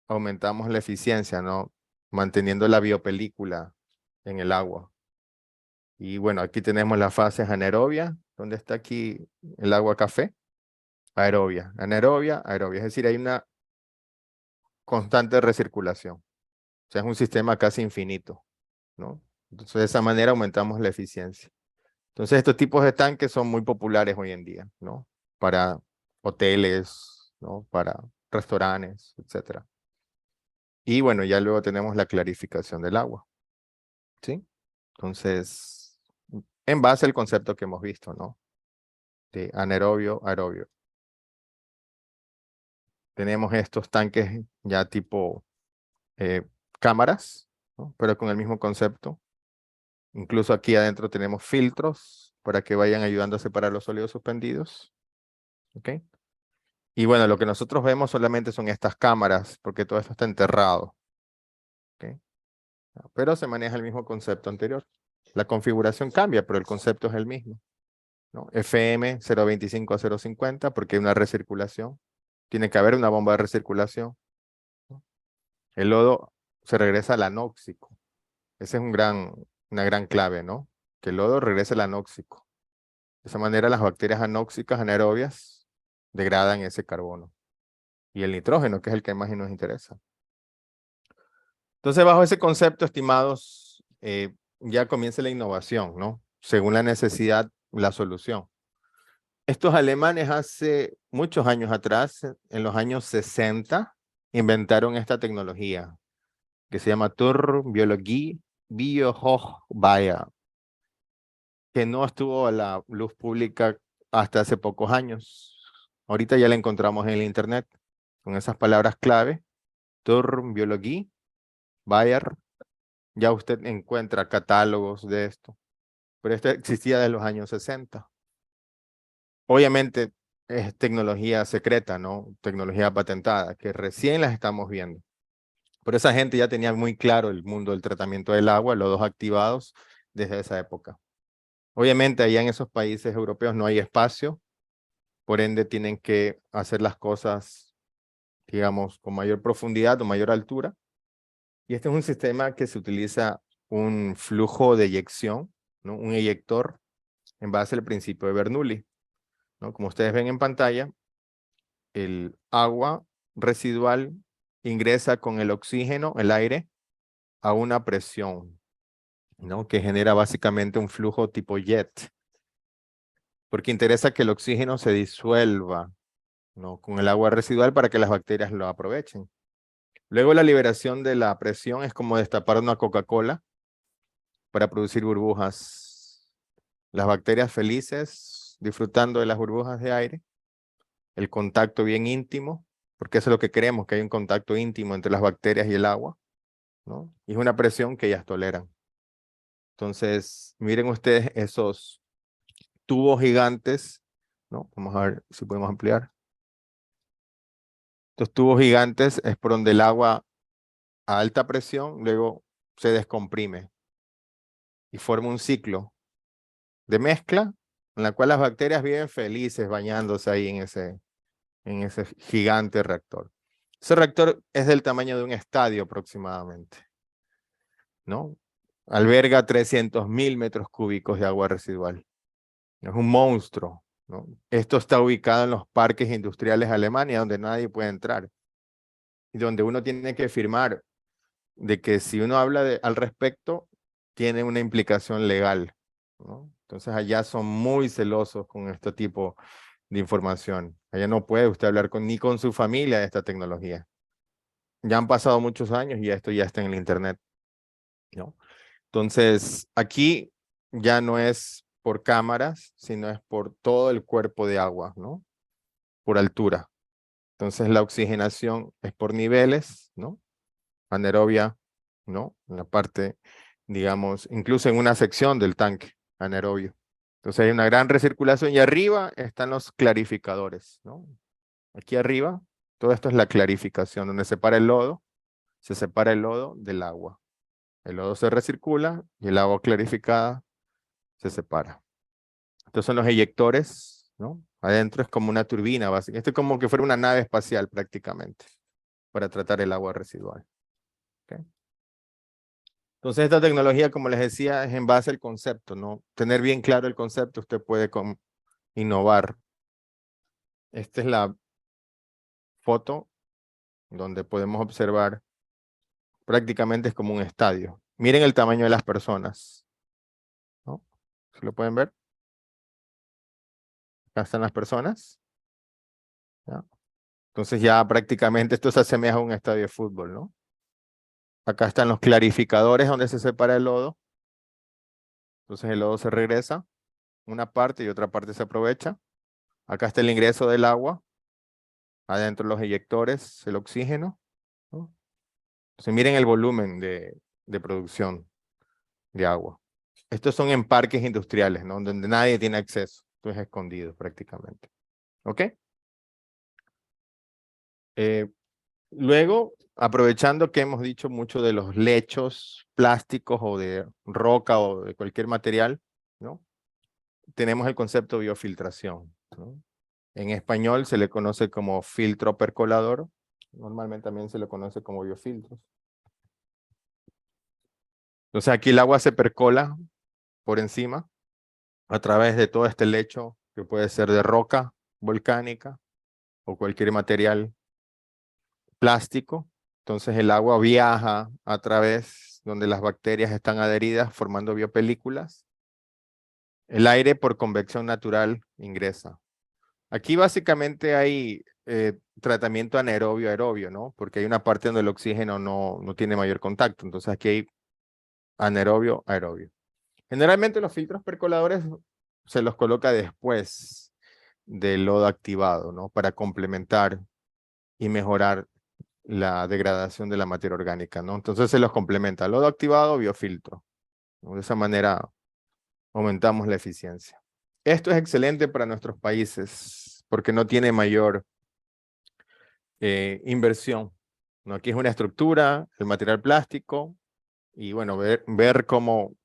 aumentamos la eficiencia, ¿no?, manteniendo la biopelícula en el agua. Y bueno, aquí tenemos las fases anaerobia, donde está aquí el agua café, aerobia, anaerobia, aerobia. Es decir, hay una constante recirculación. O sea, es un sistema casi infinito, ¿no? Entonces, de esa manera aumentamos la eficiencia. Entonces, estos tipos de tanques son muy populares hoy en día, ¿no? Para hoteles, ¿no?, para restaurantes, etc. Y bueno, ya luego tenemos la clarificación del agua, ¿sí? Entonces, en base al concepto que hemos visto, ¿no?, de anaerobio, aerobio. Tenemos estos tanques ya tipo cámaras, ¿no?, pero con el mismo concepto. Incluso aquí adentro tenemos filtros para que vayan ayudando a separar los sólidos suspendidos. ¿Ok? Y bueno, lo que nosotros vemos solamente son estas cámaras, porque todo esto está enterrado. ¿Ok? Pero se maneja el mismo concepto anterior. La configuración cambia, pero el concepto es el mismo, ¿no? FM 025 a 050, porque hay una recirculación. Tiene que haber una bomba de recirculación, ¿no? El lodo se regresa al anóxico. Esa es una gran clave, ¿no? Que el lodo regrese al anóxico. De esa manera las bacterias anóxicas anaerobias degradan ese carbono. Y el nitrógeno, que es el que más nos interesa. Entonces, bajo ese concepto, estimados, ya comienza la innovación, ¿no? Según la necesidad, la solución. Estos alemanes hace muchos años atrás, en los años 60, inventaron esta tecnología que se llama Turmbiologie Biohochbayer, que no estuvo a la luz pública hasta hace pocos años. Ahorita ya la encontramos en el internet con esas palabras clave, Turmbiologie Bayer. Ya usted encuentra catálogos de esto, pero esto existía desde los años 60. Obviamente es tecnología secreta, ¿no? Tecnología patentada, que recién las estamos viendo. Pero esa gente ya tenía muy claro el mundo del tratamiento del agua, los dos activados desde esa época. Obviamente allá en esos países europeos no hay espacio, por ende tienen que hacer las cosas, digamos, con mayor profundidad o mayor altura. Y este es un sistema que se utiliza un flujo de eyección, ¿no?, un eyector en base al principio de Bernoulli, ¿no? Como ustedes ven en pantalla, el agua residual ingresa con el oxígeno, el aire, a una presión, ¿no?, que genera básicamente un flujo tipo jet, porque interesa que el oxígeno se disuelva, ¿no?, con el agua residual para que las bacterias lo aprovechen. Luego la liberación de la presión es como destapar una Coca-Cola para producir burbujas. Las bacterias felices disfrutando de las burbujas de aire, el contacto bien íntimo, porque eso es lo que queremos, que hay un contacto íntimo entre las bacterias y el agua, ¿no? Y es una presión que ellas toleran. Entonces, miren ustedes esos tubos gigantes, ¿no? Vamos a ver si podemos ampliar. Estos tubos gigantes es por donde el agua a alta presión luego se descomprime y forma un ciclo de mezcla en la cual las bacterias viven felices bañándose ahí en ese gigante reactor. Ese reactor es del tamaño de un estadio aproximadamente, ¿no? Alberga 300.000 metros cúbicos de agua residual. Es un monstruo, ¿no? Esto está ubicado en los parques industriales de Alemania, donde nadie puede entrar. Y donde uno tiene que firmar de que si uno habla al respecto, tiene una implicación legal, ¿no? Entonces allá son muy celosos con este tipo de información. Allá no puede usted hablar ni con su familia de esta tecnología. Ya han pasado muchos años y esto ya está en el internet, ¿no? Entonces aquí ya no es por cámaras, sino es por todo el cuerpo de agua, ¿no? Por altura. Entonces la oxigenación es por niveles, ¿no? Anaerobia, ¿no? En la parte, digamos, incluso en una sección del tanque anaerobio. Entonces hay una gran recirculación y arriba están los clarificadores, ¿no? Aquí arriba, todo esto es la clarificación, donde se separa el lodo del agua. El lodo se recircula y el agua clarificada se separa. Estos son los eyectores, ¿no? Adentro es como una turbina básica. Esto es como que fuera una nave espacial prácticamente para tratar el agua residual. ¿Okay? Entonces esta tecnología, como les decía, es en base al concepto, ¿no? Tener bien claro el concepto, usted puede innovar. Esta es la foto donde podemos observar prácticamente es como un estadio. Miren el tamaño de las personas, ¿no? ¿Se lo pueden ver? Acá están las personas. ¿Ya? Entonces ya prácticamente esto se asemeja a un estadio de fútbol, ¿no? Acá están los clarificadores donde se separa el lodo. Entonces el lodo se regresa, una parte y otra parte se aprovecha. Acá está el ingreso del agua. Adentro los eyectores, el oxígeno, ¿no? Entonces miren el volumen de producción de agua. Estos son en parques industriales, ¿no? Donde nadie tiene acceso. Esto es escondido prácticamente. ¿Ok? Luego, aprovechando que hemos dicho mucho de los lechos plásticos o de roca o de cualquier material, ¿no? Tenemos el concepto de biofiltración, ¿no? En español se le conoce como filtro percolador. Normalmente también se le conoce como biofiltros. Entonces aquí el agua se percola por encima a través de todo este lecho que puede ser de roca volcánica o cualquier material plástico. Entonces el agua viaja a través donde las bacterias están adheridas formando biopelículas. El aire por convección natural ingresa. Aquí básicamente hay tratamiento anaerobio-aerobio, ¿no? Porque hay una parte donde el oxígeno no tiene mayor contacto. Entonces aquí hay anaerobio-aerobio. Generalmente los filtros percoladores se los coloca después del lodo activado, ¿no? Para complementar y mejorar la degradación de la materia orgánica, ¿no? Entonces se los complementa, lodo activado, biofiltro, ¿no? De esa manera aumentamos la eficiencia. Esto es excelente para nuestros países porque no tiene mayor inversión, ¿no? Aquí es una estructura, el material plástico y bueno, ver cómo,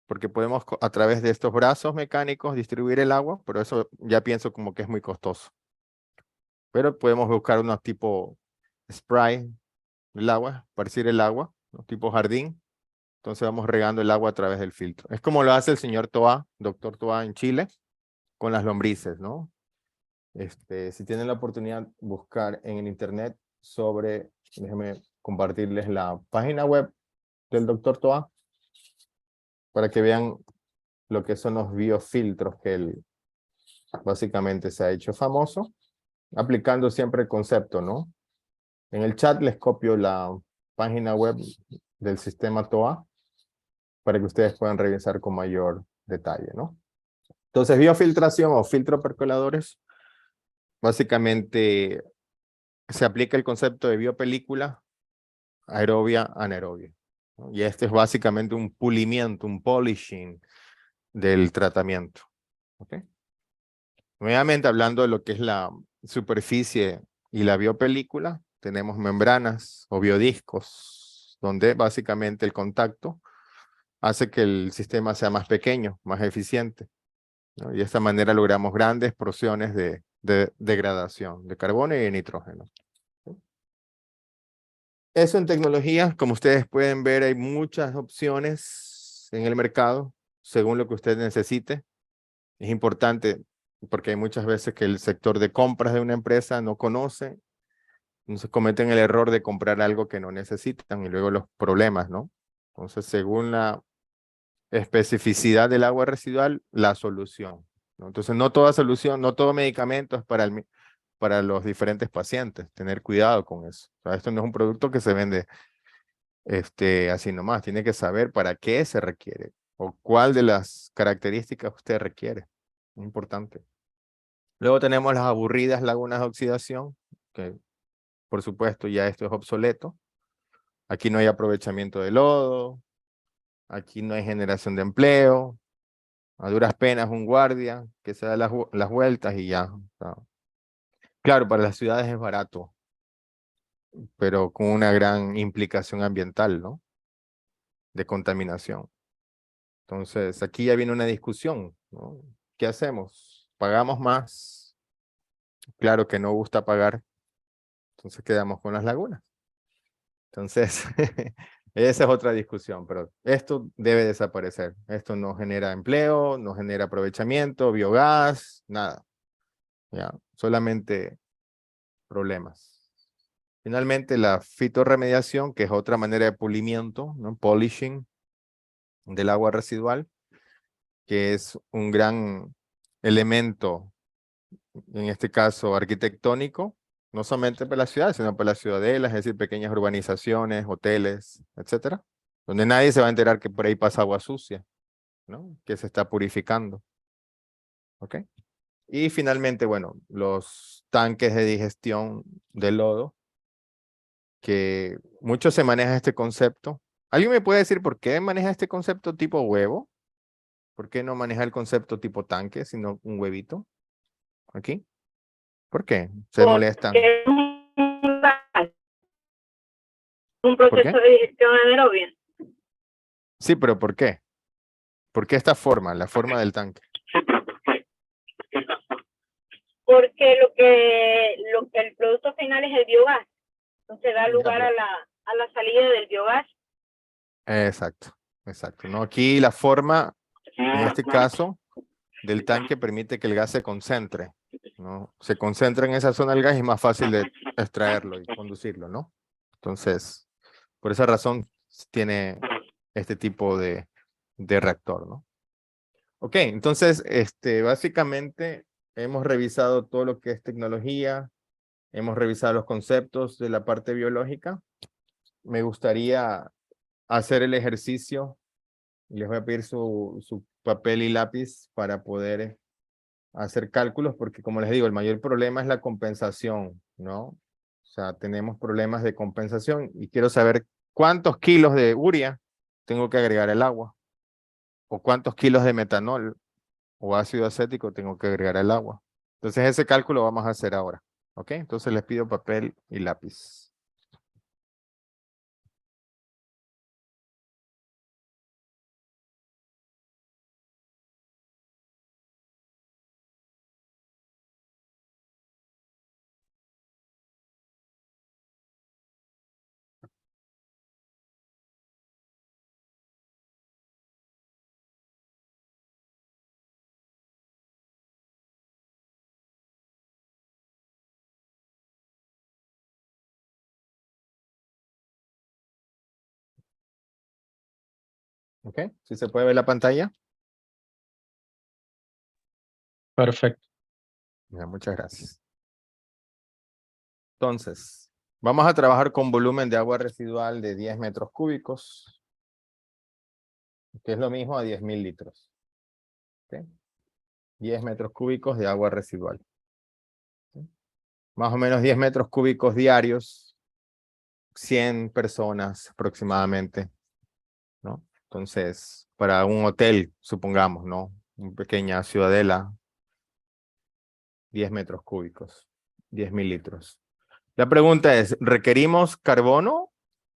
porque podemos a través de estos brazos mecánicos distribuir el agua, pero eso ya pienso como que es muy costoso. Pero podemos buscar unos tipo spray el agua, esparcir el agua, ¿no? Tipo jardín. Entonces vamos regando el agua a través del filtro. Es como lo hace el señor Toa, doctor Toa en Chile, con las lombrices, ¿no? Si tienen la oportunidad, buscar en el internet sobre, déjenme compartirles la página web del doctor Toa, para que vean lo que son los biofiltros que él básicamente se ha hecho famoso, aplicando siempre el concepto, ¿no? En el chat les copio la página web del sistema TOA para que ustedes puedan revisar con mayor detalle, ¿no? Entonces, biofiltración o filtro percoladores, básicamente se aplica el concepto de biopelícula, aerobia, anaerobia, ¿no? Y este es básicamente un pulimiento, un polishing del tratamiento. ¿Okay? Nuevamente, hablando de lo que es la superficie y la biopelícula, tenemos membranas o biodiscos, donde básicamente el contacto hace que el sistema sea más pequeño, más eficiente, ¿no? Y de esta manera logramos grandes porciones de degradación de carbono y de nitrógeno. Eso en tecnología, como ustedes pueden ver, hay muchas opciones en el mercado, según lo que usted necesite. Es importante porque hay muchas veces que el sector de compras de una empresa no conoce, entonces cometen el error de comprar algo que no necesitan y luego los problemas, ¿no? Entonces, según la especificidad del agua residual, la solución, ¿no? Entonces, no toda solución, no todo medicamento es para los diferentes pacientes. Tener cuidado con eso. O sea, esto no es un producto que se vende así nomás. Tiene que saber para qué se requiere o cuál de las características usted requiere. Muy importante. Luego tenemos las aburridas lagunas de oxidación, que por supuesto ya esto es obsoleto. Aquí no hay aprovechamiento de lodo, aquí no hay generación de empleo, A duras penas un guardia que se da las vueltas y ya. Claro, para las ciudades es barato, pero con una gran implicación ambiental, ¿no? De contaminación. Entonces, aquí ya viene una discusión, ¿no? ¿Qué hacemos? ¿Pagamos más? Claro que no gusta pagar, entonces quedamos con las lagunas. Entonces, esa es otra discusión, pero esto debe desaparecer. Esto no genera empleo, no genera aprovechamiento, biogás, nada. Ya, solamente problemas. Finalmente, la fitorremediación, que es otra manera de pulimiento, ¿no? Polishing del agua residual, que es un gran elemento, en este caso arquitectónico, no solamente para la ciudad, sino para las ciudadelas, es decir, pequeñas urbanizaciones, hoteles, etcétera, donde nadie se va a enterar que por ahí pasa agua sucia, ¿no? Que se está purificando. ¿Ok? Y finalmente, bueno, los tanques de digestión de lodo, que mucho se maneja este concepto. ¿Alguien me puede decir por qué maneja este concepto tipo huevo? ¿Por qué no maneja el concepto tipo tanque, sino un huevito? ¿Aquí? ¿Por qué se molestan? Porque es un ¿Por qué? proceso de digestión anaerobia. Sí, pero ¿por qué? ¿Por qué esta forma, la forma del tanque? Porque lo que el producto final es el biogás. Entonces da lugar Ya, a la salida del biogás. exacto, exacto. ¿No? Aquí la forma, en este caso, del tanque permite que el gas se concentre, ¿no? Se concentra en esa zona del gas y es más fácil de extraerlo y conducirlo, ¿no? Entonces, por esa razón tiene este tipo de reactor, ¿no? Ok, entonces, básicamente hemos revisado todo lo que es tecnología, hemos revisado los conceptos de la parte biológica. Me gustaría hacer el ejercicio. Les voy a pedir su papel y lápiz para poder hacer cálculos, porque como les digo, el mayor problema es la compensación, ¿no? O sea, tenemos problemas de compensación y quiero saber cuántos kilos de urea tengo que agregar al agua, o cuántos kilos de metanol o ácido acético tengo que agregar al agua. Entonces ese cálculo vamos a hacer ahora, ¿ok? Entonces les pido papel y lápiz. ¿Ok? ¿Sí se puede ver la pantalla? Perfecto. Ya, muchas gracias. Entonces, vamos a trabajar con volumen de agua residual de 10 metros cúbicos, que es lo mismo a 10.000 litros. ¿Ok? 10 metros cúbicos de agua residual. ¿Ok? Más o menos 10 metros cúbicos diarios, 100 personas aproximadamente, ¿no? Entonces, para un hotel, supongamos, ¿no? Una pequeña ciudadela, 10 metros cúbicos, 10.000 litros. La pregunta es, ¿requerimos carbono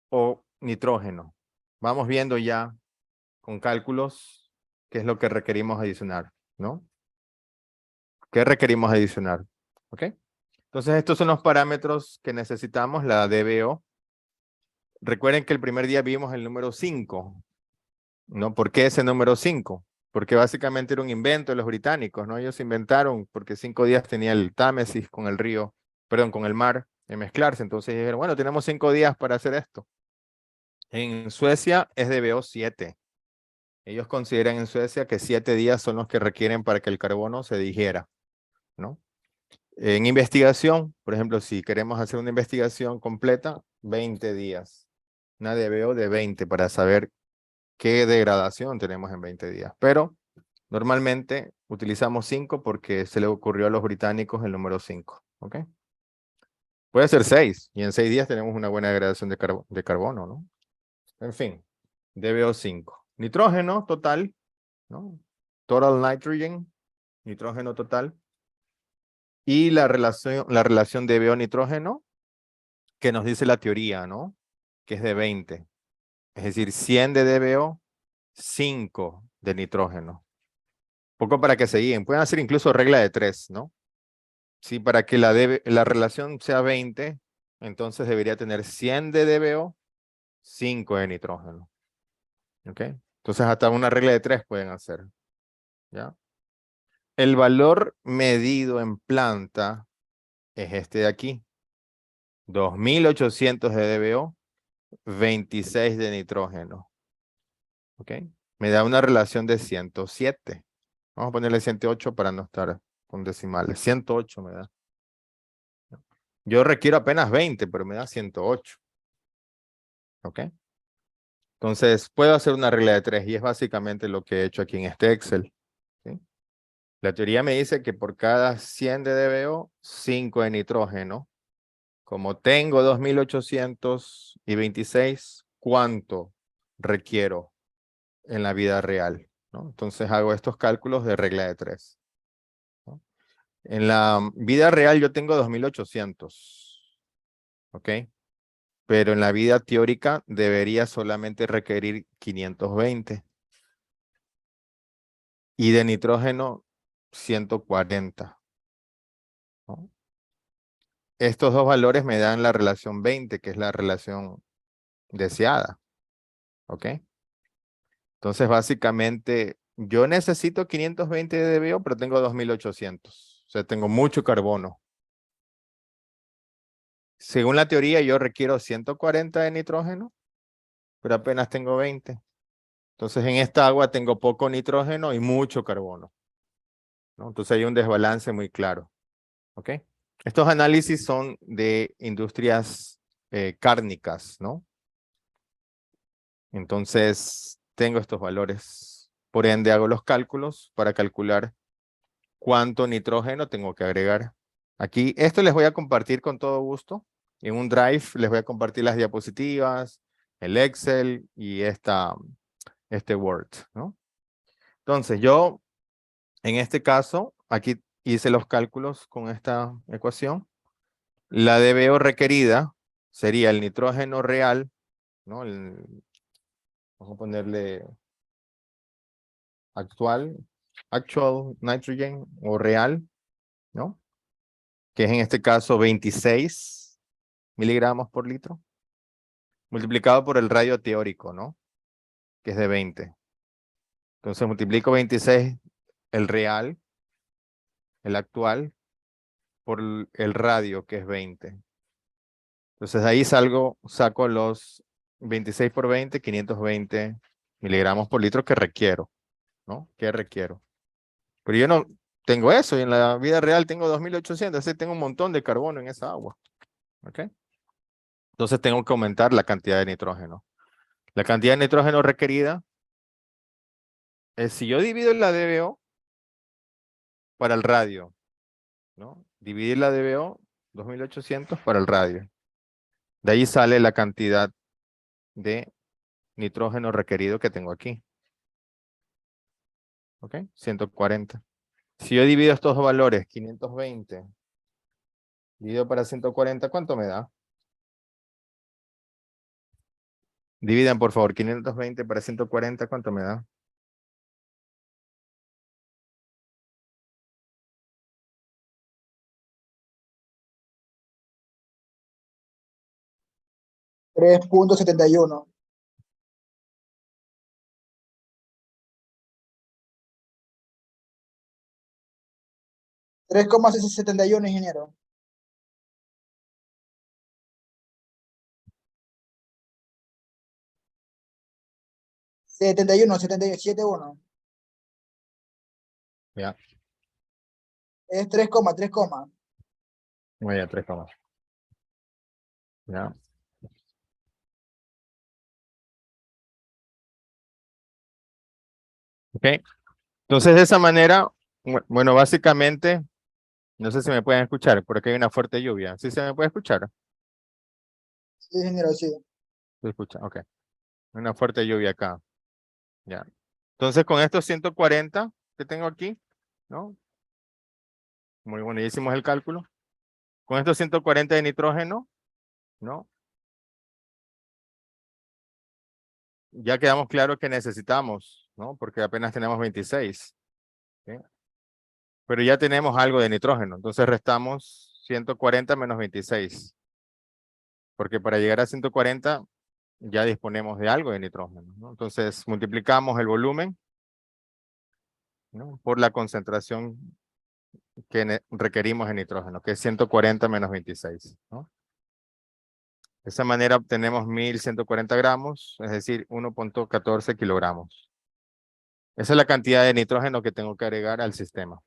o nitrógeno? Vamos viendo ya con cálculos qué es lo que requerimos adicionar, ¿no? ¿Qué requerimos adicionar? ¿Ok? Entonces, estos son los parámetros que necesitamos, la DBO. Recuerden que el primer día vimos el número 5, ¿no? ¿Por qué ese número 5? Porque básicamente era un invento de los británicos, ¿no? Ellos inventaron porque 5 días tenía el Támesis con el río, perdón, con el mar en mezclarse. Entonces dijeron, bueno, tenemos 5 días para hacer esto. En Suecia es DBO 7. Ellos consideran en Suecia que 7 días son los que requieren para que el carbono se digiera, ¿no? En investigación, por ejemplo, si queremos hacer una investigación completa, 20 días. Una DBO de 20 para saber qué degradación tenemos en 20 días. Pero normalmente utilizamos 5 porque se le ocurrió a los británicos el número 5. ¿Ok? Puede ser 6 y en 6 días tenemos una buena degradación de carbono, ¿no? En fin, DBO 5. Nitrógeno total, ¿no? total nitrogen, nitrógeno total, y la relación DBO-nitrógeno, que nos dice la teoría, ¿no? Que es de 20. Es decir, 100 de DBO, 5 de nitrógeno. Poco para que se guíen. Pueden hacer incluso regla de 3, ¿no? Sí, para que la relación sea 20, entonces debería tener 100 de DBO, 5 de nitrógeno. ¿Ok? Entonces hasta una regla de 3 pueden hacer. ¿Ya? El valor medido en planta es este de aquí. 2800 de DBO, 26 de nitrógeno. ¿Ok? Me da una relación de 107. Vamos a ponerle 108 para no estar con decimales. 108 me da. Yo requiero apenas 20, pero me da 108. ¿Ok? Entonces, puedo hacer una regla de 3 y es básicamente lo que he hecho aquí en este Excel. ¿Sí? La teoría me dice que por cada 100 de DBO, 5 de nitrógeno. Como tengo 2826, ¿cuánto requiero en la vida real? ¿No? Entonces hago estos cálculos de regla de 3. ¿No? En la vida real yo tengo 2800. ¿Ok? Pero en la vida teórica debería solamente requerir 520. Y de nitrógeno, 140. ¿No? Estos dos valores me dan la relación 20, que es la relación deseada. ¿Ok? Entonces, básicamente, yo necesito 520 de DBO, pero tengo 2800. O sea, tengo mucho carbono. Según la teoría, yo requiero 140 de nitrógeno, pero apenas tengo 20. Entonces, en esta agua tengo poco nitrógeno y mucho carbono, ¿no? Entonces, hay un desbalance muy claro. ¿Ok? Estos análisis son de industrias cárnicas, ¿no? Entonces, tengo estos valores. Por ende, hago los cálculos para calcular cuánto nitrógeno tengo que agregar. Aquí, esto les voy a compartir con todo gusto. En un Drive les voy a compartir las diapositivas, el Excel y este Word, ¿no? Entonces, yo, en este caso, aquí hice los cálculos con esta ecuación. La DBO requerida sería el nitrógeno real, ¿no? Vamos a ponerle actual nitrogen o real, ¿no? Que es en este caso 26 miligramos por litro, multiplicado por el radio teórico, ¿no? Que es de 20. Entonces multiplico 26, el real, el actual, por el radio, que es 20. Entonces ahí saco los 26 por 20, 520 miligramos por litro que requiero, ¿no? Que requiero. Pero yo no tengo eso y en la vida real tengo 2800, así tengo un montón de carbono en esa agua. ¿Ok? Entonces tengo que aumentar la cantidad de nitrógeno. La cantidad de nitrógeno requerida es, si yo divido la DBO para el radio, ¿no? Dividir la DBO, 2800 para el radio. De ahí sale la cantidad de nitrógeno requerido que tengo aquí. ¿Ok? 140. Si yo divido estos dos valores, 520, dividido para 140, ¿cuánto me da? Dividan, por favor, 520 para 140, ¿cuánto me da? $3.71. 3,71, ingeniero. 71. Ya, Es 3, voy a 3 camas. Ya. Ok. Entonces, de esa manera, bueno, básicamente, no sé si me pueden escuchar, porque hay una fuerte lluvia. ¿Sí se me puede escuchar? Sí, ingeniero, sí. ¿Se escucha? Ok. Una fuerte lluvia acá. Ya. Entonces, con estos 140, que tengo aquí, ¿no? Muy bueno, ya hicimos el cálculo. Con estos 140 de nitrógeno, ¿no? Ya quedamos claros que necesitamos, ¿no? Porque apenas tenemos 26. ¿Sí? Pero ya tenemos algo de nitrógeno, entonces restamos 140 menos 26. Porque para llegar a 140 ya disponemos de algo de nitrógeno, ¿no? Entonces multiplicamos el volumen, ¿no? Por la concentración que requerimos en nitrógeno, que es 140 menos 26, ¿no? De esa manera obtenemos 1140 gramos, es decir, 1.14 kilogramos. Esa es la cantidad de nitrógeno que tengo que agregar al sistema.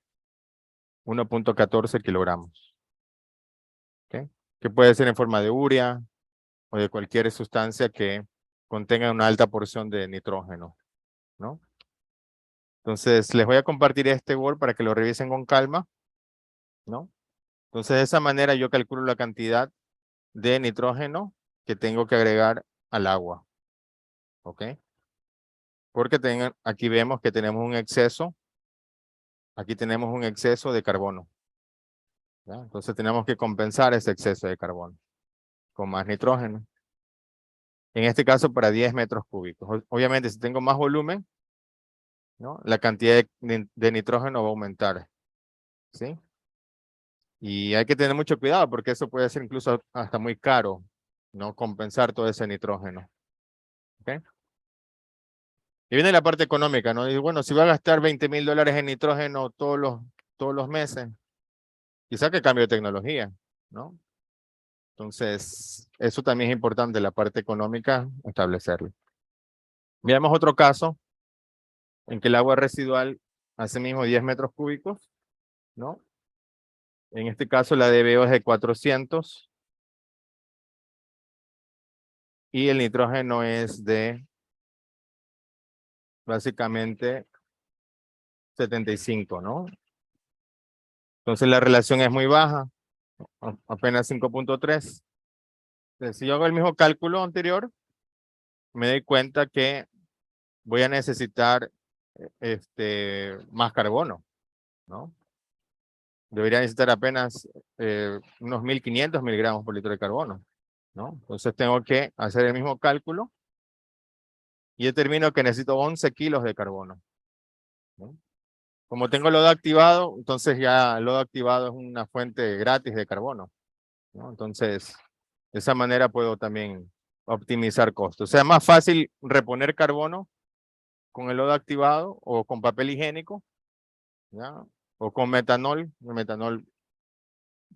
1.14 kilogramos. ¿Okay? Que puede ser en forma de urea o de cualquier sustancia que contenga una alta porción de nitrógeno, ¿no? Entonces, les voy a compartir este Word para que lo revisen con calma, ¿no? Entonces, de esa manera yo calculo la cantidad de nitrógeno que tengo que agregar al agua. ¿Ok? Porque aquí vemos que tenemos un exceso. Aquí tenemos un exceso de carbono. ¿Ya? Entonces tenemos que compensar ese exceso de carbono con más nitrógeno. En este caso para 10 metros cúbicos. Obviamente si tengo más volumen, ¿no? La cantidad de nitrógeno va a aumentar. ¿Sí? Y hay que tener mucho cuidado porque eso puede ser incluso hasta muy caro, ¿no? Compensar todo ese nitrógeno. ¿Ok? Y viene la parte económica, ¿no? Y bueno, si va a gastar $20,000 en nitrógeno todos los meses, quizá que cambie de tecnología, ¿no? Entonces, eso también es importante, la parte económica, establecerlo. Veamos otro caso en que el agua residual hace mismo 10 metros cúbicos, ¿no? En este caso la DBO es de 400 y el nitrógeno es de básicamente 75, ¿no? Entonces la relación es muy baja, apenas 5.3. Si yo hago el mismo cálculo anterior, me doy cuenta que voy a necesitar más carbono, ¿no? Debería necesitar apenas unos 1.500 miligramos por litro de carbono, ¿no? Entonces tengo que hacer el mismo cálculo y determino que necesito 11 kilos de carbono, ¿no? Como tengo lodo activado, entonces ya el lodo activado es una fuente gratis de carbono, ¿no? Entonces, de esa manera puedo también optimizar costos. O sea, es más fácil reponer carbono con el lodo activado o con papel higiénico, ¿ya? O con metanol. El metanol,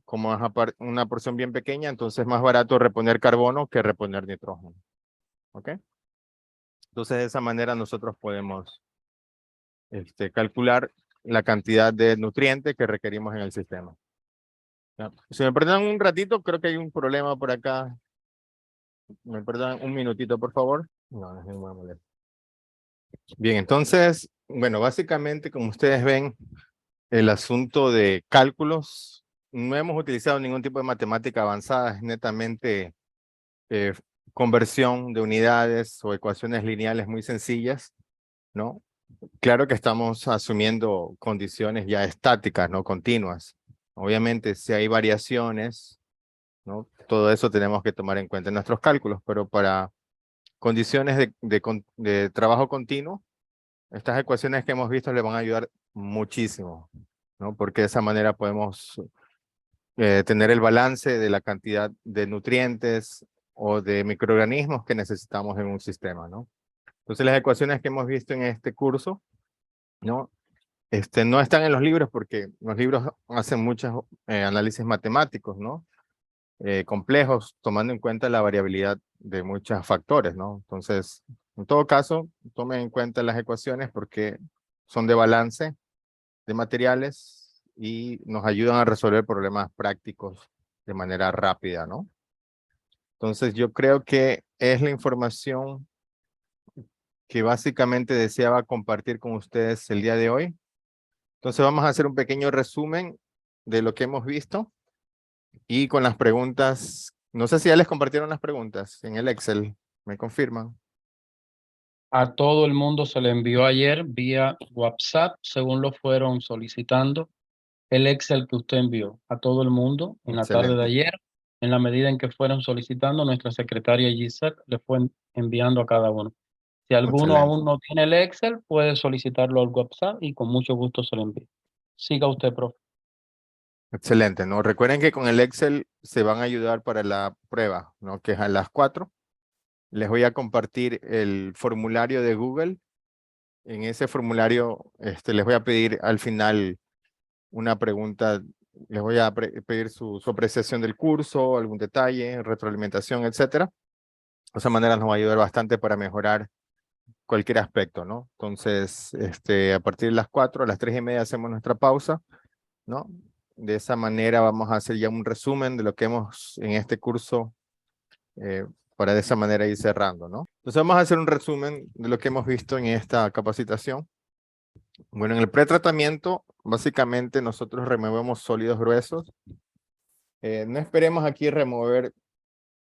como es una porción bien pequeña, entonces es más barato reponer carbono que reponer nitrógeno. ¿Ok? Entonces, de esa manera nosotros podemos calcular la cantidad de nutrientes que requerimos en el sistema. ¿Ya? Si me perdonan un ratito, creo que hay un problema por acá. ¿Me perdonan un minutito, por favor? No es ninguna molestia. Bien, entonces, bueno, básicamente, como ustedes ven, el asunto de cálculos, no hemos utilizado ningún tipo de matemática avanzada, es netamente conversión de unidades o ecuaciones lineales muy sencillas, ¿no? Claro que estamos asumiendo condiciones ya estáticas, no continuas. Obviamente, si hay variaciones, ¿no? Todo eso tenemos que tomar en cuenta en nuestros cálculos, pero para condiciones de trabajo continuo, estas ecuaciones que hemos visto le van a ayudar muchísimo, ¿no? Porque de esa manera podemos tener el balance de la cantidad de nutrientes o de microorganismos que necesitamos en un sistema, ¿no? Entonces las ecuaciones que hemos visto en este curso, ¿no? No están en los libros porque los libros hacen muchos análisis matemáticos, ¿no? Complejos, tomando en cuenta la variabilidad de muchos factores, ¿no? Entonces, en todo caso, tomen en cuenta las ecuaciones porque son de balance de materiales y nos ayudan a resolver problemas prácticos de manera rápida, ¿no? Entonces, yo creo que es la información que básicamente deseaba compartir con ustedes el día de hoy. Entonces, vamos a hacer un pequeño resumen de lo que hemos visto y con las preguntas. No sé si ya les compartieron las preguntas en el Excel. ¿Me confirman? A todo el mundo se le envió ayer vía WhatsApp, según lo fueron solicitando, el Excel que usted envió a todo el mundo en la tarde de Excelente. ayer, en la medida en que fueron solicitando, nuestra secretaria Gisette le fue enviando a cada uno. Si alguno Excelente. aún no tiene el Excel, puede solicitarlo al WhatsApp y con mucho gusto se lo envío. Siga usted, profe. Excelente, ¿no? Recuerden que con el Excel se van a ayudar para la prueba, ¿no? Que es a las 4. Les voy a compartir el formulario de Google. En ese formulario, les voy a pedir al final una pregunta. Les voy a pedir su apreciación del curso, algún detalle, retroalimentación, etcétera. De esa manera nos va a ayudar bastante para mejorar cualquier aspecto, ¿no? Entonces, a partir de las 4, a las 3:30 hacemos nuestra pausa, ¿no? De esa manera vamos a hacer ya un resumen de lo que hemos en este curso, para de esa manera ir cerrando, ¿no? Entonces vamos a hacer un resumen de lo que hemos visto en esta capacitación. Bueno, en el pretratamiento, básicamente nosotros removemos sólidos gruesos. No esperemos aquí remover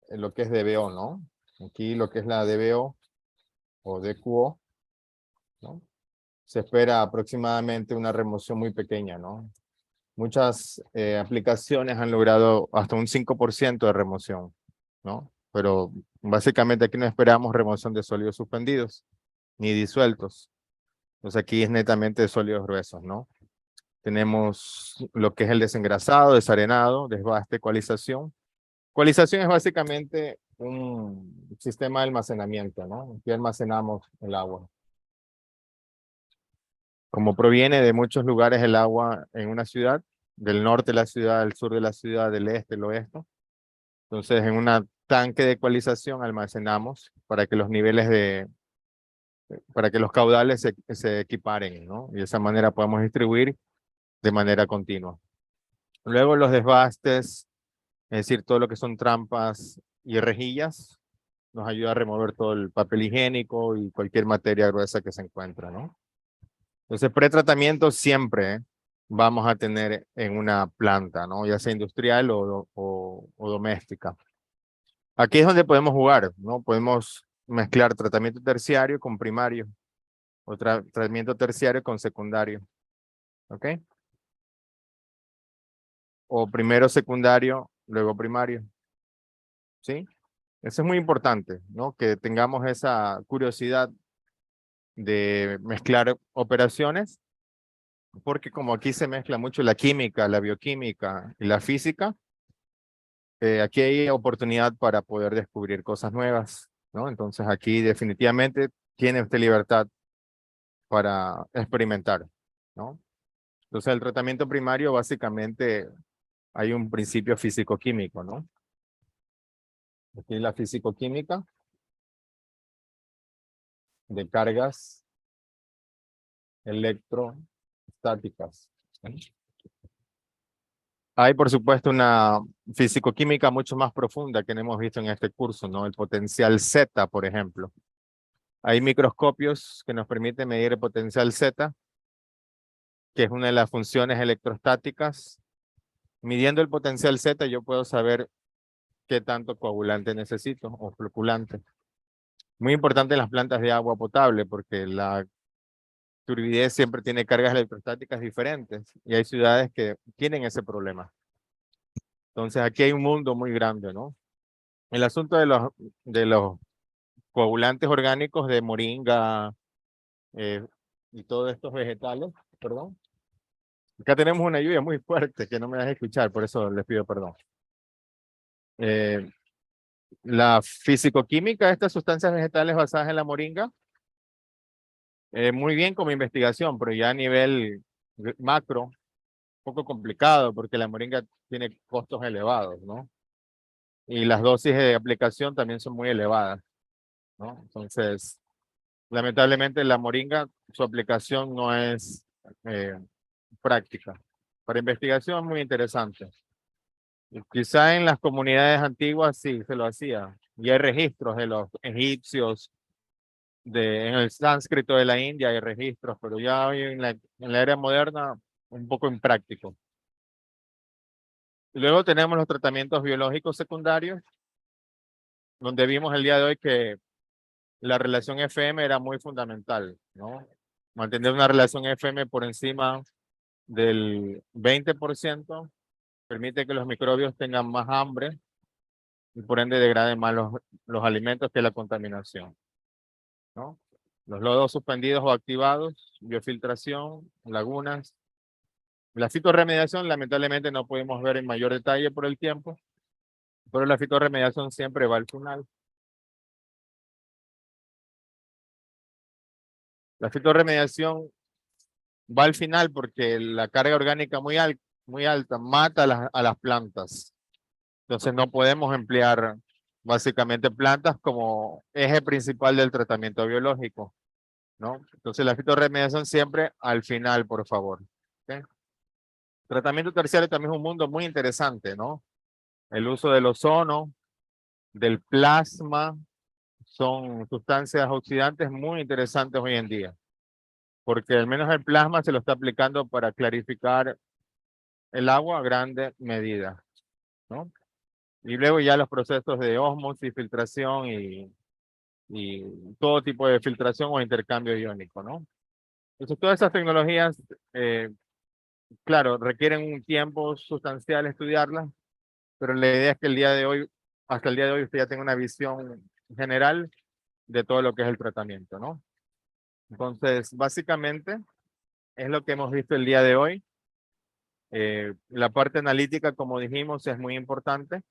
lo que es DBO, ¿no? Aquí lo que es la DBO o DQO, ¿no? Se espera aproximadamente una remoción muy pequeña, ¿no? Muchas aplicaciones han logrado hasta un 5% de remoción, ¿no? Pero básicamente aquí no esperamos remoción de sólidos suspendidos ni disueltos. Entonces aquí es netamente de sólidos gruesos, ¿no? Tenemos lo que es el desengrasado, desarenado, desbaste, ecualización. Ecualización es básicamente un sistema de almacenamiento, ¿no? Aquí almacenamos el agua. Como proviene de muchos lugares el agua en una ciudad, del norte de la ciudad, del sur de la ciudad, del este, del oeste. Entonces, en un tanque de ecualización almacenamos para que los niveles para que los caudales se equiparen, ¿no? Y de esa manera podemos distribuir de manera continua. Luego los desbastes, es decir, todo lo que son trampas y rejillas, nos ayuda a remover todo el papel higiénico y cualquier materia gruesa que se encuentra, ¿no? Entonces, pretratamiento siempre vamos a tener en una planta, ¿no? Ya sea industrial o doméstica. Aquí es donde podemos jugar, ¿no? Podemos mezclar tratamiento terciario con primario, o tratamiento terciario con secundario, ¿ok? O primero secundario, luego primario, ¿sí? Eso es muy importante, ¿no? Que tengamos esa curiosidad de mezclar operaciones, porque como aquí se mezcla mucho la química, la bioquímica y la física, aquí hay oportunidad para poder descubrir cosas nuevas, ¿no? Entonces aquí definitivamente tiene usted libertad para experimentar, ¿no? Entonces el tratamiento primario básicamente hay un principio físico-químico, ¿no? Aquí la físico-química de cargas electrostáticas. Hay, por supuesto, una físico-química mucho más profunda que no hemos visto en este curso, ¿no? El potencial Z, por ejemplo. Hay microscopios que nos permiten medir el potencial Z, que es una de las funciones electrostáticas. Midiendo el potencial Z, yo puedo saber qué tanto coagulante necesito o floculante. Muy importante en las plantas de agua potable, porque la turbidez siempre tiene cargas electrostáticas diferentes y hay ciudades que tienen ese problema. Entonces aquí hay un mundo muy grande, ¿no? El asunto de los coagulantes orgánicos de moringa y todos estos vegetales, perdón. Acá tenemos una lluvia muy fuerte que no me deja escuchar, por eso les pido perdón. La fisicoquímica de estas sustancias vegetales basadas en la moringa, muy bien como investigación, pero ya a nivel macro, un poco complicado porque la moringa tiene costos elevados, ¿no? Y las dosis de aplicación también son muy elevadas, ¿no? Entonces, lamentablemente la moringa, su aplicación no es práctica. Para investigación muy interesante. Y quizá en las comunidades antiguas sí se lo hacía. Y hay registros de los egipcios, en el sánscrito de la India hay registros, pero ya hoy en la era moderna un poco impráctico. Y luego tenemos los tratamientos biológicos secundarios, donde vimos el día de hoy que la relación FM era muy fundamental, ¿no? Mantener una relación FM por encima del 20% permite que los microbios tengan más hambre y por ende degraden más los alimentos que la contaminación, ¿no? Los lodos suspendidos o activados, biofiltración, lagunas. La fitorremediación lamentablemente no podemos ver en mayor detalle por el tiempo, pero la fitorremediación siempre va al final. La fitorremediación va al final porque la carga orgánica muy alta mata a las plantas. Entonces no podemos emplear básicamente plantas como eje principal del tratamiento biológico, ¿no? Entonces la fitorremediación siempre al final, por favor. ¿Okay? Tratamiento terciario también es un mundo muy interesante, ¿no? El uso del ozono, del plasma, son sustancias oxidantes muy interesantes hoy en día, porque al menos el plasma se lo está aplicando para clarificar el agua a grande medida, ¿no? Y luego ya los procesos de ósmosis, filtración y todo tipo de filtración o intercambio iónico, ¿no? Entonces todas esas tecnologías, claro, requieren un tiempo sustancial estudiarlas, pero la idea es que hasta el día de hoy usted ya tenga una visión general de todo lo que es el tratamiento, ¿no? Entonces, básicamente, es lo que hemos visto el día de hoy. La parte analítica, como dijimos, es muy importante,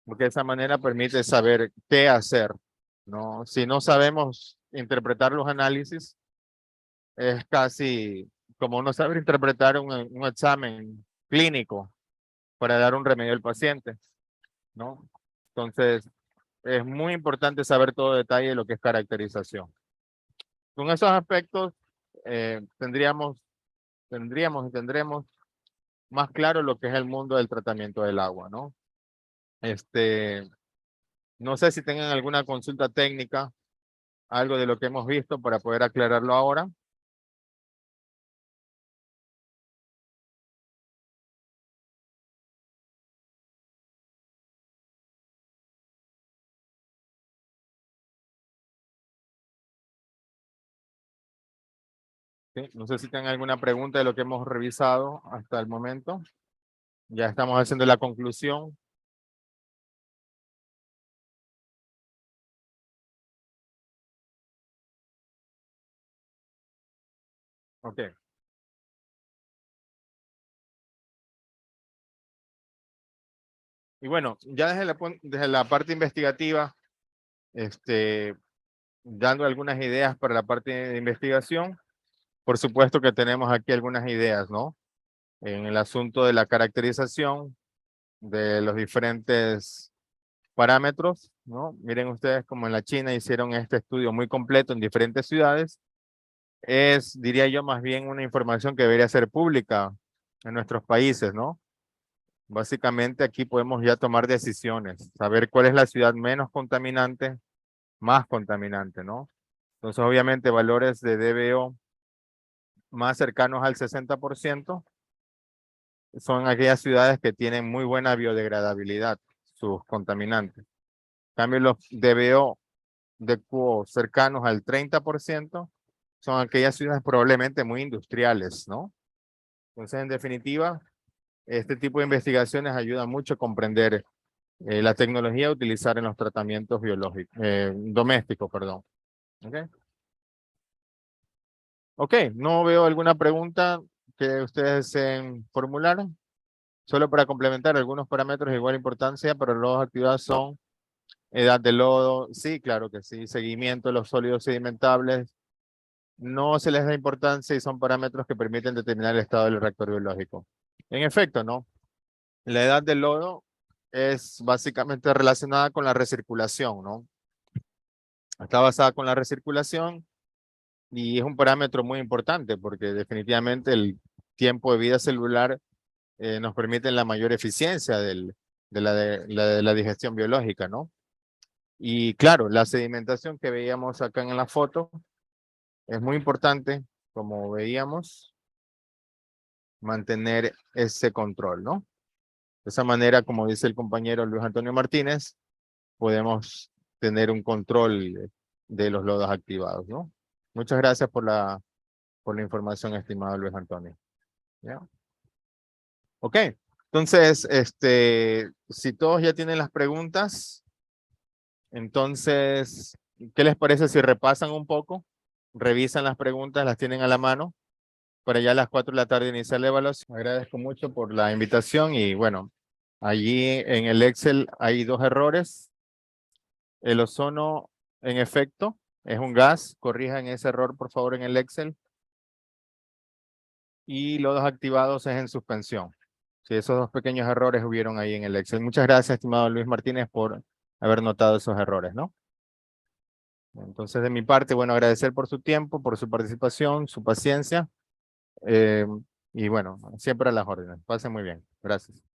porque de esa manera permite saber qué hacer, ¿no? Si no sabemos interpretar los análisis, es casi como no saber interpretar un examen clínico para dar un remedio al paciente, ¿no? Entonces, es muy importante saber todo detalle de lo que es caracterización. Con esos aspectos, tendremos y tendremos más claro lo que es el mundo del tratamiento del agua, ¿no? No sé si tengan alguna consulta técnica, algo de lo que hemos visto para poder aclararlo ahora. ¿Sí? No sé si tienen alguna pregunta de lo que hemos revisado hasta el momento. Ya estamos haciendo la conclusión. Ok. Y bueno, ya desde la parte investigativa, dando algunas ideas para la parte de investigación, por supuesto que tenemos aquí algunas ideas, ¿no? En el asunto de la caracterización de los diferentes parámetros, ¿no? Miren ustedes como en la China hicieron este estudio muy completo en diferentes ciudades. Es, diría yo, más bien una información que debería ser pública en nuestros países, ¿no? Básicamente aquí podemos ya tomar decisiones, saber cuál es la ciudad menos contaminante, más contaminante, ¿no? Entonces, obviamente, valores de DBO más cercanos al 60% son aquellas ciudades que tienen muy buena biodegradabilidad, sus contaminantes. En cambio, los DBO de QO cercanos al 30% son aquellas ciudades probablemente muy industriales, ¿no? Entonces, en definitiva, este tipo de investigaciones ayuda mucho a comprender la tecnología a utilizar en los tratamientos biológicos, domésticos, perdón. ¿Okay? Ok, no veo alguna pregunta que ustedes deseen formular. Solo para complementar algunos parámetros de igual importancia, pero los actividades son edad de lodo, sí, claro que sí, seguimiento de los sólidos sedimentables, no se les da importancia y son parámetros que permiten determinar el estado del reactor biológico. En efecto, ¿no? La edad del lodo es básicamente relacionada con la recirculación, ¿no? Está basada con la recirculación y es un parámetro muy importante porque definitivamente el tiempo de vida celular nos permite la mayor eficiencia de la digestión biológica, ¿no? Y claro, la sedimentación que veíamos acá en la foto es muy importante, como veíamos, mantener ese control, ¿no? De esa manera, como dice el compañero Luis Antonio Martínez, podemos tener un control de los lodos activados, ¿no? Muchas gracias por la información, estimado Luis Antonio. ¿Ya? Ok, entonces, si todos ya tienen las preguntas, entonces, ¿qué les parece si repasan un poco? Revisan las preguntas, las tienen a la mano, para ya a las 4 de la tarde iniciar la evaluación. Agradezco mucho por la invitación y bueno, allí en el Excel hay 2 errores. El ozono, en efecto, es un gas. Corrijan ese error, por favor, en el Excel. Y los 2 activados es en suspensión. Sí, esos 2 pequeños errores hubieron ahí en el Excel. Muchas gracias, estimado Luis Martínez, por haber notado esos errores, ¿no? Entonces, de mi parte, bueno, agradecer por su tiempo, por su participación, su paciencia. Y bueno, siempre a las órdenes. Pasen muy bien. Gracias.